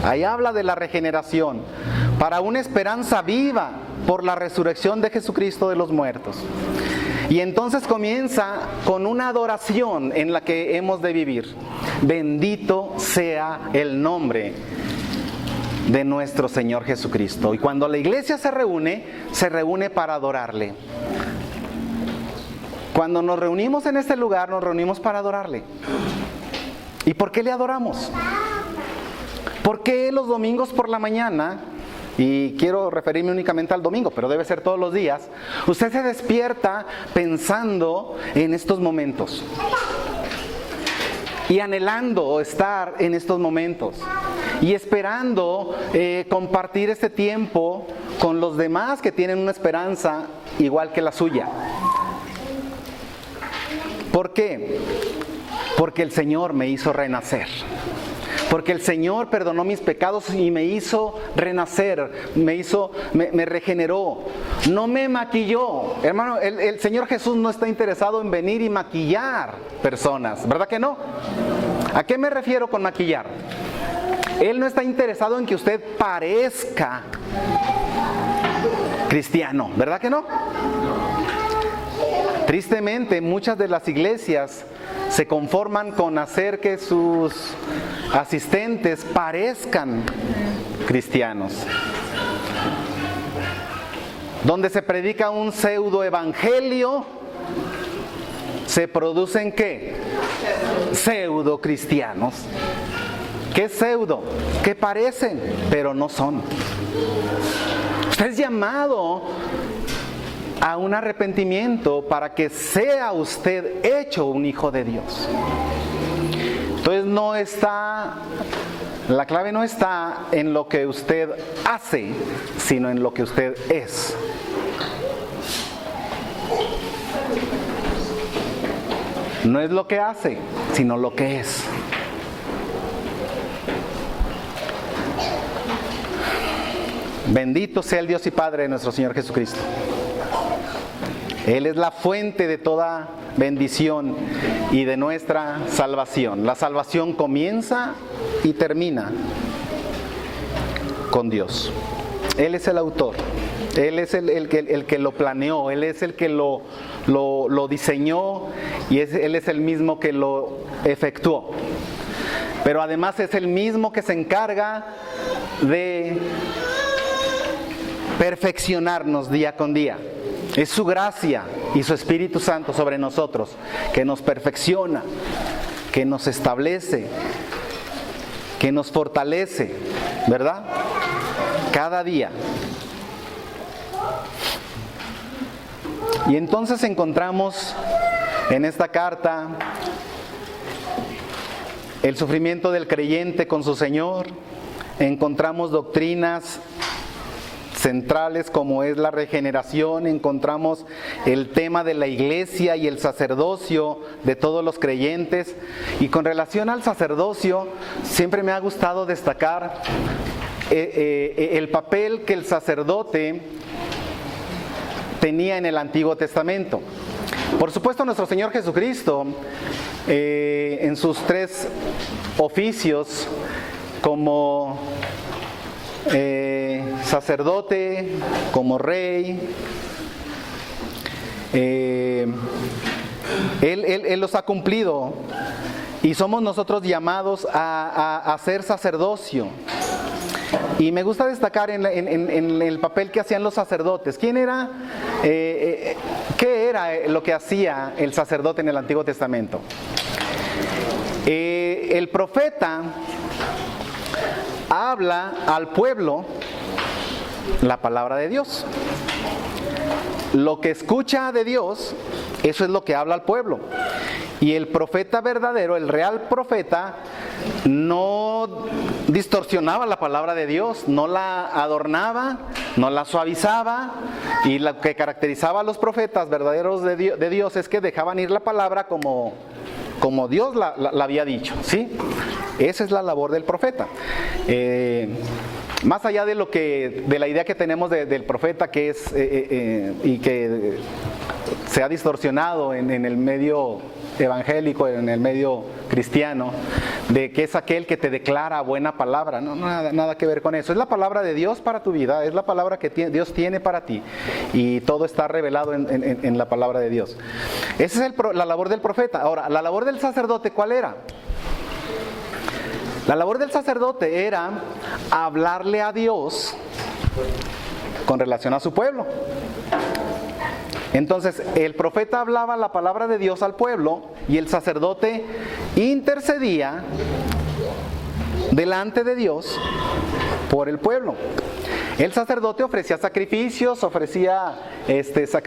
[SPEAKER 1] ahí habla de la regeneración, para una esperanza viva por la resurrección de Jesucristo de los muertos. Y entonces comienza con una adoración en la que hemos de vivir. Bendito sea el nombre de nuestro Señor Jesucristo. Y cuando la iglesia se reúne para adorarle. Cuando nos reunimos en este lugar, nos reunimos para adorarle. ¿Y por qué le adoramos? ¿Por qué los domingos por la mañana? Y quiero referirme únicamente al domingo, pero debe ser todos los días. Usted se despierta pensando en estos momentos y anhelando estar en estos momentos y esperando compartir este tiempo con los demás que tienen una esperanza igual que la suya. ¿Por qué? Porque el Señor me hizo renacer. Porque el Señor perdonó mis pecados y me hizo renacer, me regeneró, no me maquilló. Hermano, el Señor Jesús no está interesado en venir y maquillar personas, ¿verdad que no? ¿A qué me refiero con maquillar? Él no está interesado en que usted parezca cristiano, ¿verdad que no? Tristemente, muchas de las iglesias se conforman con hacer que sus asistentes parezcan cristianos. Donde se predica un pseudo evangelio, se producen ¿qué? Pseudo cristianos. ¿Qué pseudo? Que parecen, pero no son. Usted es llamado a un arrepentimiento para que sea usted hecho un hijo de Dios. Entonces la clave no está en lo que usted hace, sino en lo que usted es. No es lo que hace, sino lo que es. Bendito sea el Dios y Padre de nuestro Señor Jesucristo. Él es la fuente de toda bendición y de nuestra salvación. La salvación comienza y termina con Dios. Él es el autor. Él es el que lo planeó. Él es el que lo diseñó y Él es el mismo que lo efectuó. Pero además es el mismo que se encarga de perfeccionarnos día con día. Es su gracia y su Espíritu Santo sobre nosotros que nos perfecciona, que nos establece, que nos fortalece, ¿verdad? Cada día. Y entonces encontramos en esta carta el sufrimiento del creyente con su Señor. Encontramos doctrinas centrales como es la regeneración, encontramos el tema de la iglesia y el sacerdocio de todos los creyentes. Y con relación al sacerdocio, siempre me ha gustado destacar el papel que el sacerdote tenía en el Antiguo Testamento. Por supuesto, nuestro Señor Jesucristo, en sus 3 oficios, como sacerdote, como rey, él los ha cumplido, y somos nosotros llamados a hacer sacerdocio. Y me gusta destacar en el papel que hacían los sacerdotes. ¿Quién era? ¿Qué era lo que hacía el sacerdote en el Antiguo Testamento? El profeta habla al pueblo la palabra de Dios. Lo que escucha de Dios, eso es lo que habla al pueblo. Y el profeta verdadero, el real profeta, no distorsionaba la palabra de Dios, no la adornaba, no la suavizaba. Y lo que caracterizaba a los profetas verdaderos de Dios es que dejaban ir la palabra como Dios la había dicho, ¿sí? Esa es la labor del profeta. Más allá de la idea que tenemos del profeta, que es y que se ha distorsionado en el medio evangélico, en el medio cristiano, de que es aquel que te declara buena palabra. No, nada que ver con eso. Es la palabra de Dios para tu vida, es la palabra que Dios tiene para ti, y todo está revelado en la palabra de Dios. Esa es la labor del profeta. Ahora, la labor del sacerdote, ¿cuál era? La labor del sacerdote era hablarle a Dios con relación a su pueblo. Entonces, el profeta hablaba la palabra de Dios al pueblo y el sacerdote intercedía delante de Dios por el pueblo. El sacerdote ofrecía sacrificios,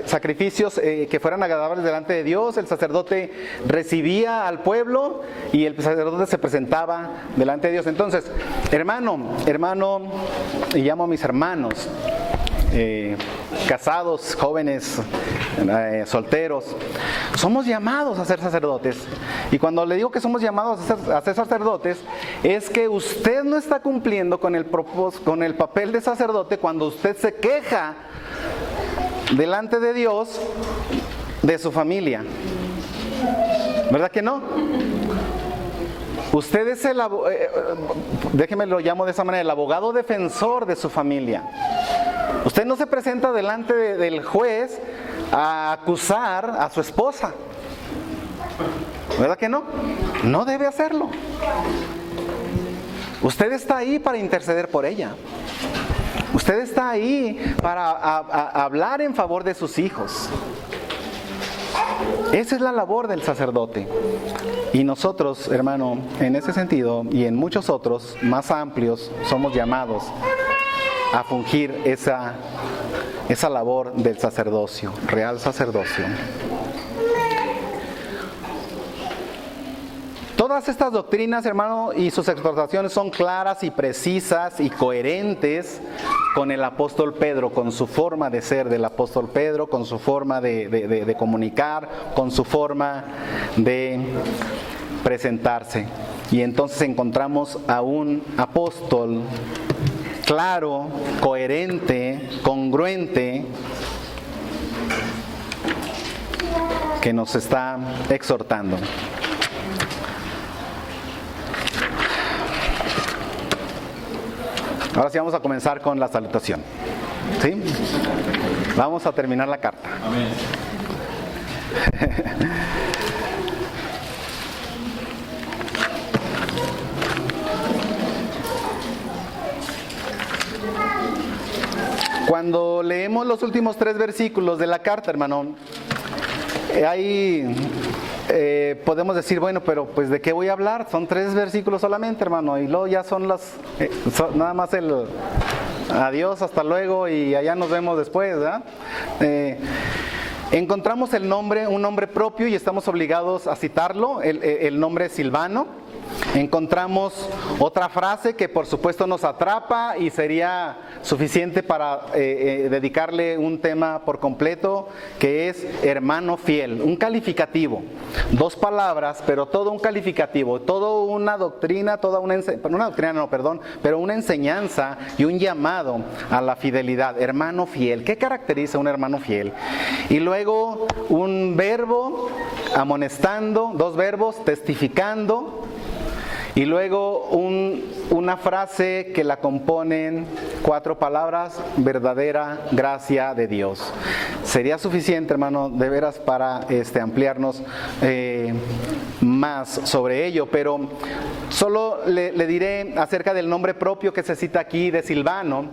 [SPEAKER 1] sacrificios que fueran agradables delante de Dios. El sacerdote recibía al pueblo y el sacerdote se presentaba delante de Dios. Entonces, hermano, y llamo a mis hermanos, casados, jóvenes, solteros, somos llamados a ser sacerdotes. Y cuando le digo que somos llamados a ser sacerdotes, es que usted no está cumpliendo con el papel de sacerdote cuando usted se queja delante de Dios de su familia. ¿Verdad que no? Usted es déjeme lo llamo de esa manera, el abogado defensor de su familia. Usted no se presenta delante del juez a acusar a su esposa. ¿Verdad que no? No debe hacerlo. Usted está ahí para interceder por ella. Usted está ahí para hablar en favor de sus hijos. Esa es la labor del sacerdote. Y nosotros, hermano, en ese sentido y en muchos otros más amplios, somos llamados a fungir esa labor del sacerdocio, real sacerdocio. Todas estas doctrinas, hermano, y sus exhortaciones son claras y precisas y coherentes con el apóstol Pedro, con su forma de ser del apóstol Pedro, con su forma de comunicar, con su forma de presentarse. Y entonces encontramos a un apóstol claro, coherente, congruente, que nos está exhortando. Ahora sí vamos a comenzar con la salutación. ¿Sí? Vamos a terminar la carta.
[SPEAKER 2] Amén.
[SPEAKER 1] Cuando leemos los últimos 3 versículos de la carta, hermano, ahí podemos decir, bueno, pero pues ¿de qué voy a hablar? Son 3 versículos solamente, hermano, y luego ya son nada más el adiós, hasta luego y allá nos vemos después, ¿verdad? encontramos el nombre, un nombre propio, y estamos obligados a citarlo, el nombre Silvano. Encontramos otra frase que por supuesto nos atrapa y sería suficiente para dedicarle un tema por completo, que es hermano fiel, un calificativo, 2 palabras, pero todo un calificativo, toda una doctrina, pero una enseñanza y un llamado a la fidelidad. Hermano fiel, ¿qué caracteriza a un hermano fiel? Y luego un verbo, amonestando, 2 verbos, testificando. Y luego una frase que la componen 4 palabras: verdadera gracia de Dios. Sería suficiente, hermano, de veras, para ampliarnos más sobre ello, pero solo le diré acerca del nombre propio que se cita aquí de Silvano,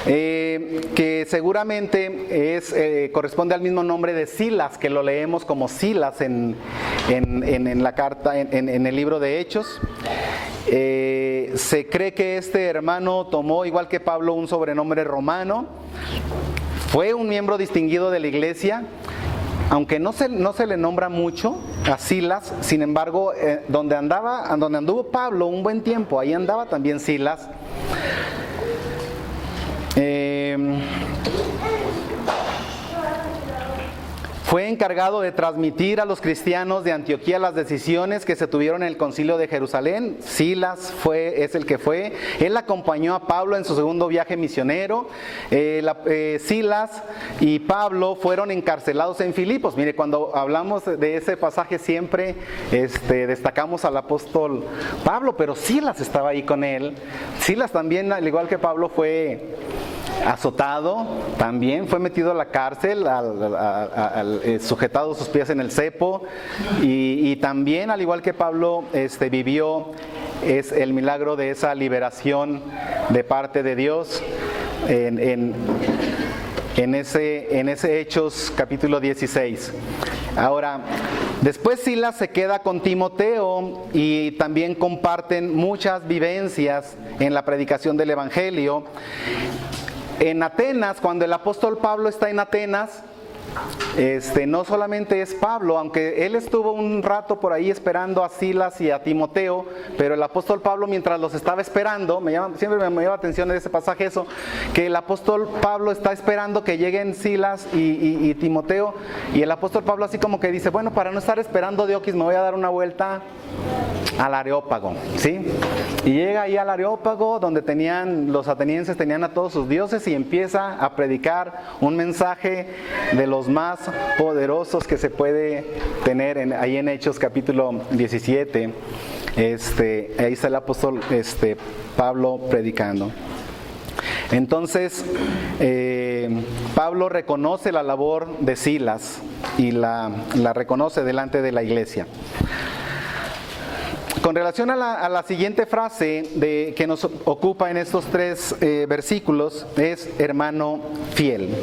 [SPEAKER 1] que seguramente corresponde al mismo nombre de Silas, que lo leemos como Silas en la carta, en el libro de Hechos. Se cree que este hermano tomó, igual que Pablo, un sobrenombre romano. Fue un miembro distinguido de la iglesia, aunque no se le nombra mucho a Silas. Sin embargo, donde anduvo Pablo un buen tiempo, ahí andaba también Silas. Fue encargado de transmitir a los cristianos de Antioquía las decisiones que se tuvieron en el concilio de Jerusalén. Silas es el que fue. Él acompañó a Pablo en su segundo viaje misionero. Silas y Pablo fueron encarcelados en Filipos. Mire, cuando hablamos de ese pasaje siempre destacamos al apóstol Pablo, pero Silas estaba ahí con él. Silas también, al igual que Pablo, fue azotado, también fue metido a la cárcel, sujetado sus pies en el cepo, y también, al igual que Pablo, vivió el milagro de esa liberación de parte de Dios en ese Hechos capítulo 16. Ahora, después Silas se queda con Timoteo y también comparten muchas vivencias en la predicación del Evangelio. En Atenas, cuando el apóstol Pablo está en Atenas, no solamente es Pablo, aunque él estuvo un rato por ahí esperando a Silas y a Timoteo, pero el apóstol Pablo, mientras los estaba esperando, siempre me llama la atención en ese pasaje eso, que el apóstol Pablo está esperando que lleguen Silas y Timoteo, y el apóstol Pablo así como que dice, bueno, para no estar esperando Dioquis, me voy a dar una vuelta al Areópago, ¿sí? Y llega ahí al Areópago, donde los atenienses tenían a todos sus dioses, y empieza a predicar un mensaje de los más poderosos que se puede tener ahí en Hechos capítulo 17. Ahí está el apóstol Pablo predicando. Entonces Pablo reconoce la labor de Silas y la reconoce delante de la iglesia. Con relación a la siguiente frase que nos ocupa en estos 3 versículos, es hermano fiel.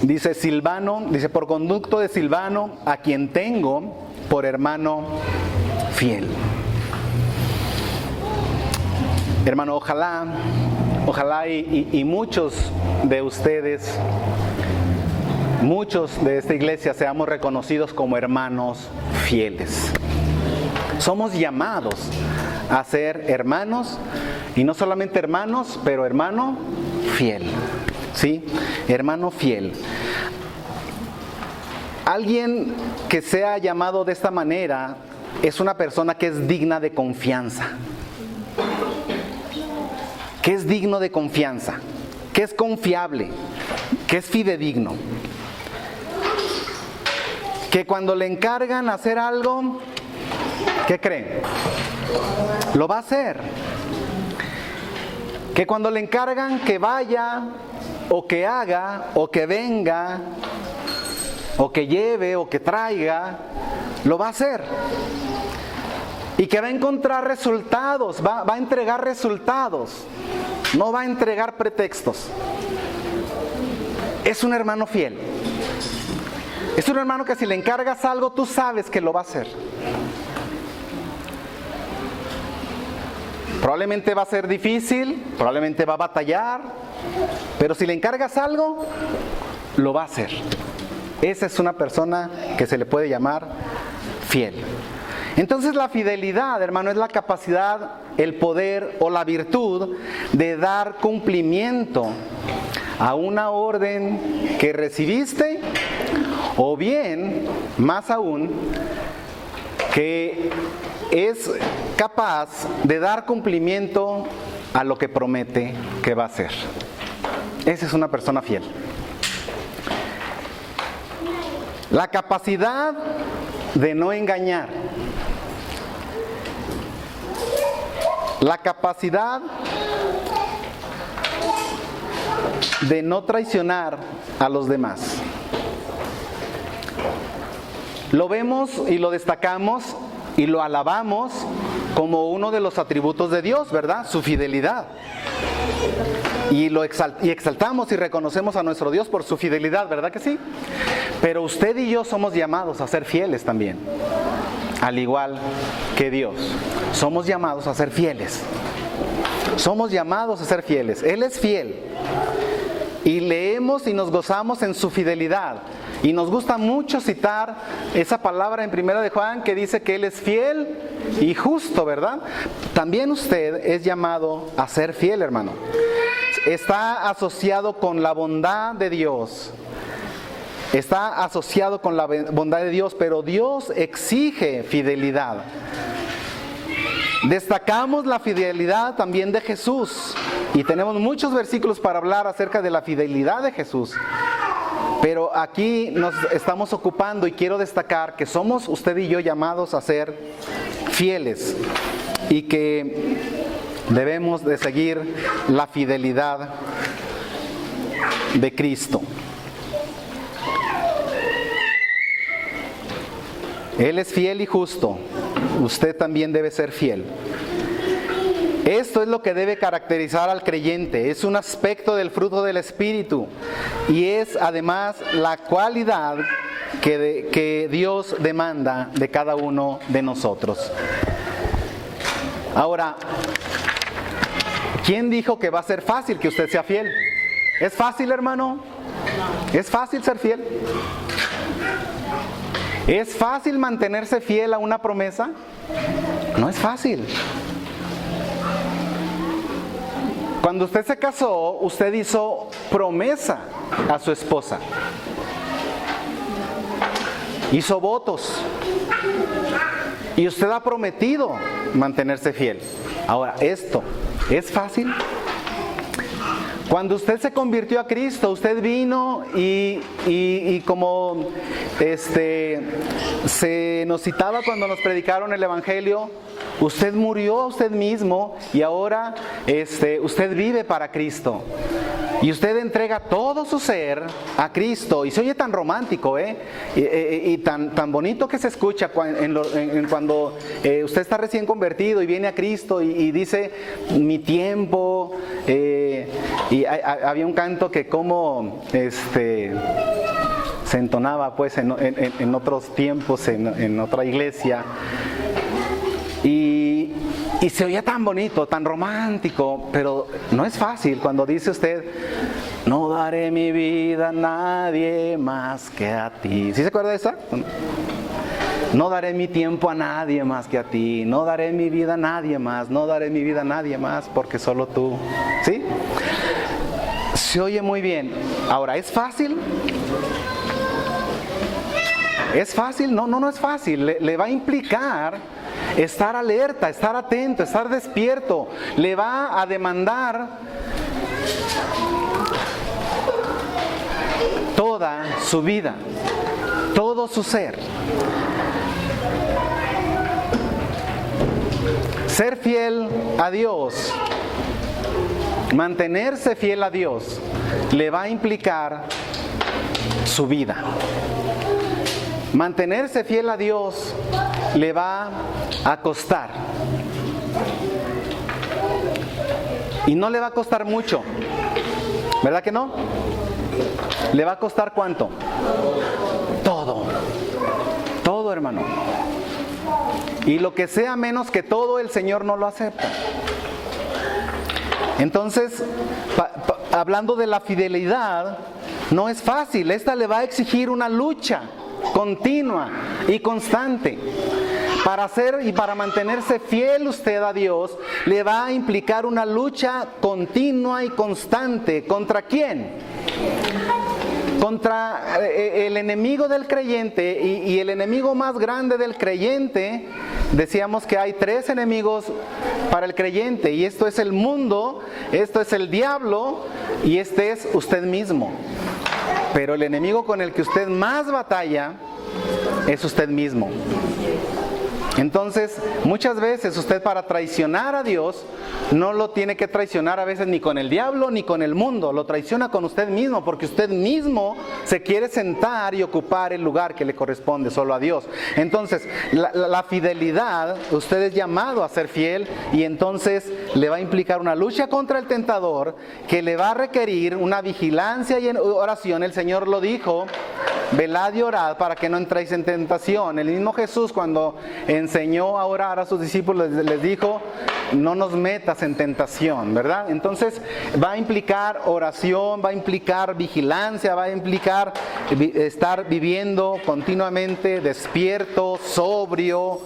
[SPEAKER 1] Dice Silvano, dice, por conducto de Silvano, a quien tengo por hermano fiel. Hermano, ojalá y muchos de ustedes, muchos de esta iglesia, seamos reconocidos como hermanos fieles. Somos llamados a ser hermanos, y no solamente hermanos, pero hermano fiel. ¿Sí? Hermano fiel. Alguien que sea llamado de esta manera es una persona que es digna de confianza. Que es digno de confianza. Que es confiable. Que es fidedigno. Que cuando le encargan hacer algo, ¿qué creen? Lo va a hacer. Que cuando le encargan que vaya, o que haga, o que venga, o que lleve, o que traiga, lo va a hacer. Y que va a encontrar resultados, va a entregar resultados, no va a entregar pretextos. Es un hermano fiel. Es un hermano que si le encargas algo, tú sabes que lo va a hacer. Probablemente va a ser difícil, probablemente va a batallar, pero si le encargas algo, lo va a hacer. Esa es una persona que se le puede llamar fiel. Entonces la fidelidad, hermano, es la capacidad, el poder o la virtud de dar cumplimiento a una orden que recibiste, o bien, más aún, que es capaz de dar cumplimiento a lo que promete que va a hacer. Esa es una persona fiel. La capacidad de no engañar. La capacidad de no traicionar a los demás. Lo vemos y lo destacamos y lo alabamos como uno de los atributos de Dios, ¿verdad? Su fidelidad. Y exaltamos y reconocemos a nuestro Dios por su fidelidad, ¿verdad que sí? Pero usted y yo somos llamados a ser fieles también, al igual que Dios. Somos llamados a ser fieles. Somos llamados a ser fieles. Él es fiel. Y leemos y nos gozamos en su fidelidad. Y nos gusta mucho citar esa palabra en 1 de Juan que dice que Él es fiel y justo, ¿verdad? También usted es llamado a ser fiel, hermano. Está asociado con la bondad de Dios. Está asociado con la bondad de Dios, pero Dios exige fidelidad. Destacamos la fidelidad también de Jesús. Y tenemos muchos versículos para hablar acerca de la fidelidad de Jesús. Pero aquí nos estamos ocupando y quiero destacar que somos usted y yo llamados a ser fieles y que debemos de seguir la fidelidad de Cristo. Él es fiel y justo. Usted también debe ser fiel. Esto es lo que debe caracterizar al creyente. Es un aspecto del fruto del Espíritu y es además la cualidad que Dios demanda de cada uno de nosotros. Ahora, ¿quién dijo que va a ser fácil que usted sea fiel? ¿Es fácil, hermano? ¿Es fácil ser fiel? ¿Es fácil mantenerse fiel a una promesa? No es fácil. Cuando usted se casó, usted hizo promesa a su esposa. Hizo votos. Y usted ha prometido mantenerse fiel. Ahora, ¿esto es fácil? Cuando usted se convirtió a Cristo, usted vino y como se nos citaba cuando nos predicaron el Evangelio, usted murió a usted mismo y ahora usted vive para Cristo. Y usted entrega todo su ser a Cristo. Y se oye tan romántico, y tan bonito que se escucha cuando usted está recién convertido y viene a Cristo y dice, mi tiempo. Y había un canto que como se entonaba pues en otros tiempos, en otra iglesia. Y se oía tan bonito, tan romántico, pero no es fácil cuando dice usted, no daré mi vida a nadie más que a ti. ¿Sí se acuerda de esa? No daré mi tiempo a nadie más que a ti, no daré mi vida a nadie más, no daré mi vida a nadie más porque solo tú. ¿Sí? Se oye muy bien. Ahora, ¿es fácil? ¿Es fácil? No es fácil. Le va a implicar estar alerta, estar atento, estar despierto. Le va a demandar toda su vida, todo su ser. Ser fiel a Dios, mantenerse fiel a Dios, le va a implicar su vida. Mantenerse fiel a Dios le va a costar. Y no le va a costar mucho, ¿verdad que no? ¿Le va a costar cuánto? Todo. Todo, hermano. Y lo que sea menos que todo, el Señor no lo acepta. Entonces, hablando de la fidelidad, no es fácil. Esta le va a exigir una lucha continua y constante. Para ser y para mantenerse fiel usted a Dios, le va a implicar una lucha continua y constante. ¿Contra quién? Contra el enemigo del creyente, y el enemigo más grande del creyente. Decíamos que hay 3 enemigos para el creyente, y esto es el mundo, esto es el diablo, y este es usted mismo. Pero el enemigo con el que usted más batalla es usted mismo. Entonces, muchas veces usted, para traicionar a Dios, no lo tiene que traicionar a veces ni con el diablo ni con el mundo, lo traiciona con usted mismo, porque usted mismo se quiere sentar y ocupar el lugar que le corresponde solo a Dios. Entonces, la fidelidad, usted es llamado a ser fiel, y entonces le va a implicar una lucha contra el tentador, que le va a requerir una vigilancia y oración. El Señor lo dijo: velad y orad para que no entréis en tentación. El mismo Jesús, cuando enseñó a orar a sus discípulos, les dijo: no nos metas en tentación, ¿verdad? Entonces va a implicar oración, va a implicar vigilancia, va a implicar estar viviendo continuamente despierto, sobrio,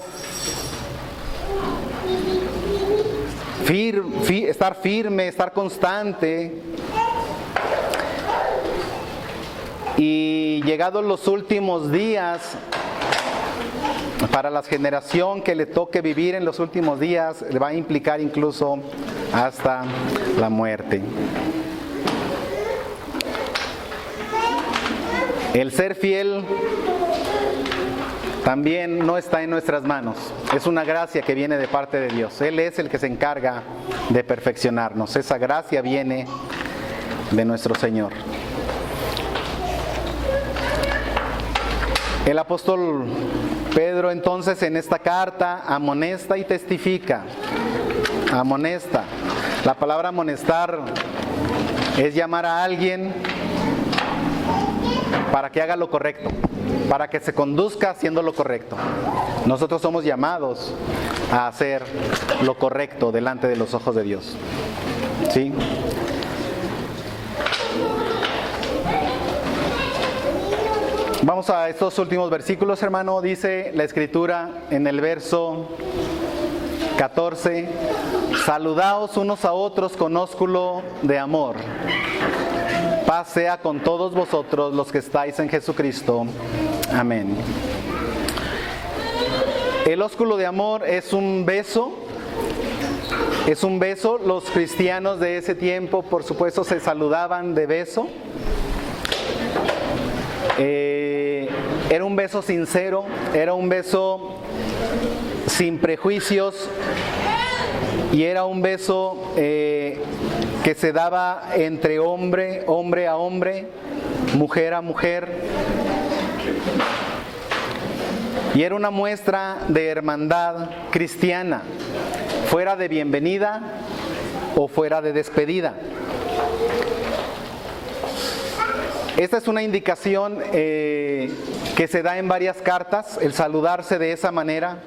[SPEAKER 1] estar firme, estar constante. Y llegados los últimos días, para la generación que le toque vivir en los últimos días, le va a implicar incluso hasta la muerte. El ser fiel también no está en nuestras manos. Es una gracia que viene de parte de Dios. Él es el que se encarga de perfeccionarnos. Esa gracia viene de nuestro Señor. El apóstol Pedro, entonces, en esta carta amonesta y testifica. Amonesta. La palabra amonestar es llamar a alguien para que haga lo correcto, para que se conduzca haciendo lo correcto. Nosotros somos llamados a hacer lo correcto delante de los ojos de Dios. ¿Sí? Vamos a estos últimos versículos, hermano. Dice la Escritura en el verso 14: saludaos unos a otros con ósculo de amor. Paz sea con todos vosotros los que estáis en Jesucristo. Amén. El ósculo de amor es un beso. Es un beso. Los cristianos de ese tiempo, por supuesto, se saludaban de beso. Era un beso sincero, era un beso sin prejuicios, y era un beso que se daba entre hombre a hombre, mujer a mujer, y era una muestra de hermandad cristiana, fuera de bienvenida o fuera de despedida. Esta es una indicación que se da en varias cartas, el saludarse de esa manera.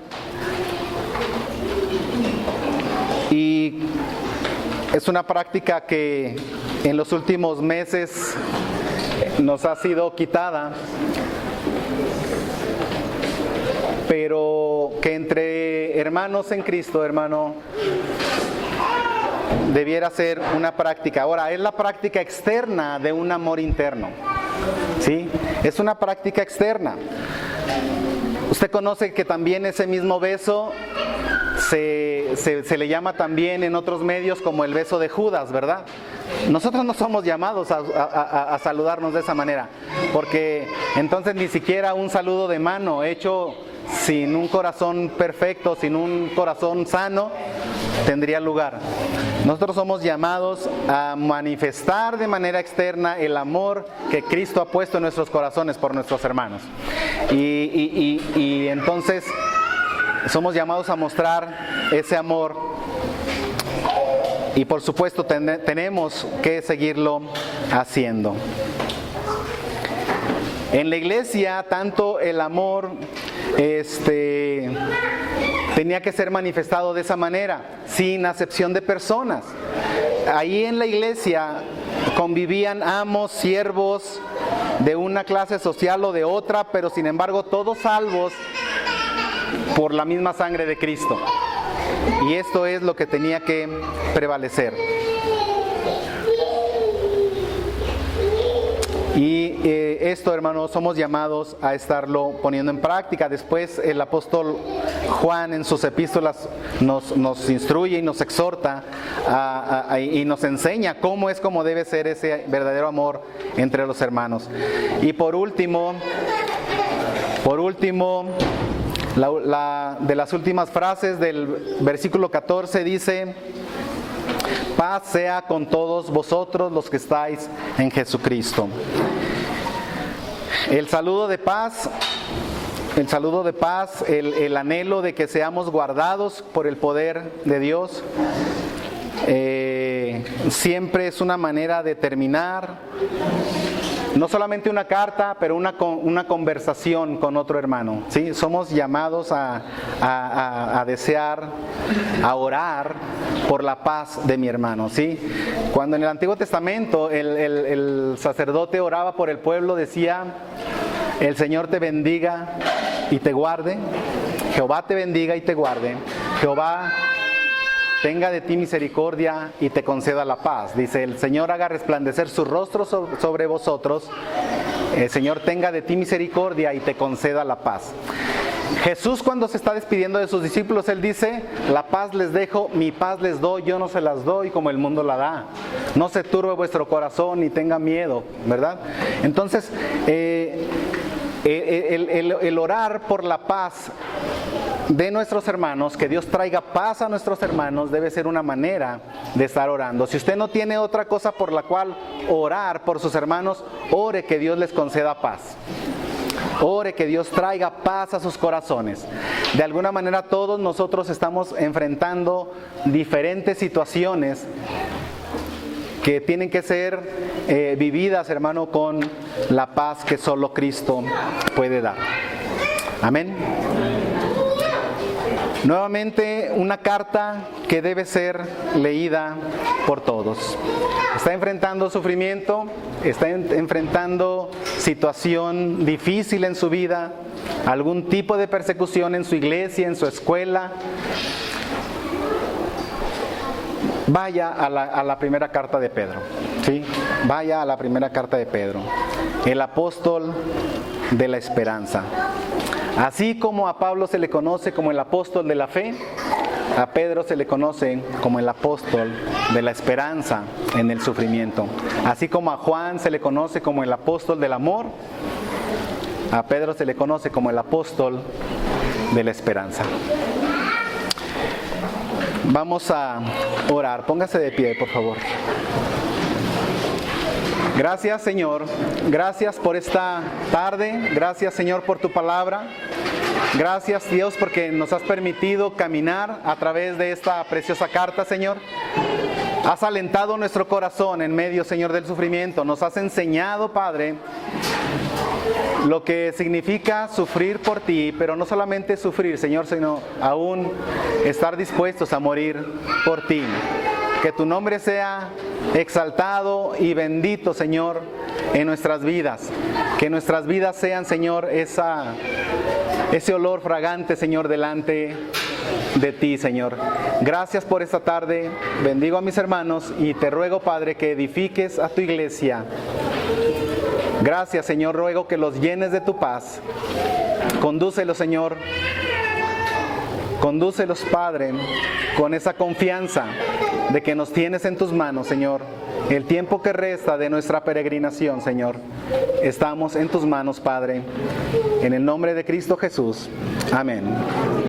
[SPEAKER 1] Y es una práctica que en los últimos meses nos ha sido quitada, pero que entre hermanos en Cristo, hermano, debiera ser una práctica. Ahora, es la práctica externa de un amor interno. ¿Sí? Es una práctica externa. Usted conoce que también ese mismo beso se le llama también en otros medios como el beso de Judas, ¿verdad? Nosotros no somos llamados a saludarnos de esa manera, porque entonces ni siquiera un saludo de mano hecho sin un corazón perfecto, sin un corazón sano, tendría lugar. Nosotros somos llamados a manifestar de manera externa el amor que Cristo ha puesto en nuestros corazones por nuestros hermanos. Y entonces somos llamados a mostrar ese amor, y por supuesto tenemos que seguirlo haciendo. En la iglesia, tanto el amor tenía que ser manifestado de esa manera, sin acepción de personas. ahí en la iglesia convivían amos, siervos de una clase social o de otra, pero sin embargo todos salvos por la misma sangre de Cristo. Y esto es lo que tenía que prevalecer. Y esto, hermanos, somos llamados a estarlo poniendo en práctica. Después el apóstol Juan en sus epístolas nos instruye y nos exhorta y nos enseña cómo debe ser ese verdadero amor entre los hermanos. Y por último, de las últimas frases del versículo 14 dice: paz sea con todos vosotros los que estáis en Jesucristo. El saludo de paz, el anhelo de que seamos guardados por el poder de Dios, siempre es una manera de terminar, no solamente una carta, pero una conversación con otro hermano, ¿sí? Somos llamados a desear, a orar por la paz de mi hermano, ¿sí? Cuando en el Antiguo Testamento el sacerdote oraba por el pueblo, decía: el Señor te bendiga y te guarde, Jehová te bendiga y te guarde, Jehová tenga de ti misericordia y te conceda la paz. Dice: el Señor haga resplandecer su rostro sobre vosotros, el Señor tenga de ti misericordia y te conceda la paz. Jesús, cuando se está despidiendo de sus discípulos, Él dice: la paz les dejo, mi paz les doy, yo no se las doy como el mundo la da. No se turbe vuestro corazón ni tenga miedo, ¿verdad? Entonces, el orar por la paz de nuestros hermanos, que Dios traiga paz a nuestros hermanos, debe ser una manera de estar orando. Si usted no tiene otra cosa por la cual orar por sus hermanos, ore que Dios les conceda paz. Ore que Dios traiga paz a sus corazones. De alguna manera todos nosotros estamos enfrentando diferentes situaciones que tienen que ser vividas, hermano, con la paz que solo Cristo puede dar. Amén. Nuevamente, una carta que debe ser leída por todos. Está enfrentando sufrimiento, está enfrentando situación difícil en su vida, algún tipo de persecución en su iglesia, en su escuela. Vaya a la primera carta de Pedro, ¿sí? Vaya a la primera carta de Pedro, el apóstol de la esperanza. Así como a Pablo se le conoce como el apóstol de la fe, a Pedro se le conoce como el apóstol de la esperanza en el sufrimiento. Así como a Juan se le conoce como el apóstol del amor, a Pedro se le conoce como el apóstol de la esperanza. Vamos a orar. Póngase de pie, por favor. Gracias, Señor. Gracias por esta tarde. Gracias, Señor, por tu palabra. Gracias, Dios, porque nos has permitido caminar a través de esta preciosa carta, Señor. Has alentado nuestro corazón en medio, Señor, del sufrimiento. Nos has enseñado, Padre, lo que significa sufrir por ti, pero no solamente sufrir, Señor, sino aún estar dispuestos a morir por ti. Que tu nombre sea exaltado y bendito, Señor, en nuestras vidas. Que nuestras vidas sean, Señor, ese olor fragante, Señor, delante de ti, Señor. Gracias por esta tarde. Bendigo a mis hermanos y te ruego, Padre, que edifiques a tu iglesia. Gracias, Señor. Ruego que los llenes de tu paz. Condúcelos, Señor. Condúcelos, Padre, con esa confianza de que nos tienes en tus manos, Señor. El tiempo que resta de nuestra peregrinación, Señor, estamos en tus manos, Padre. En el nombre de Cristo Jesús. Amén.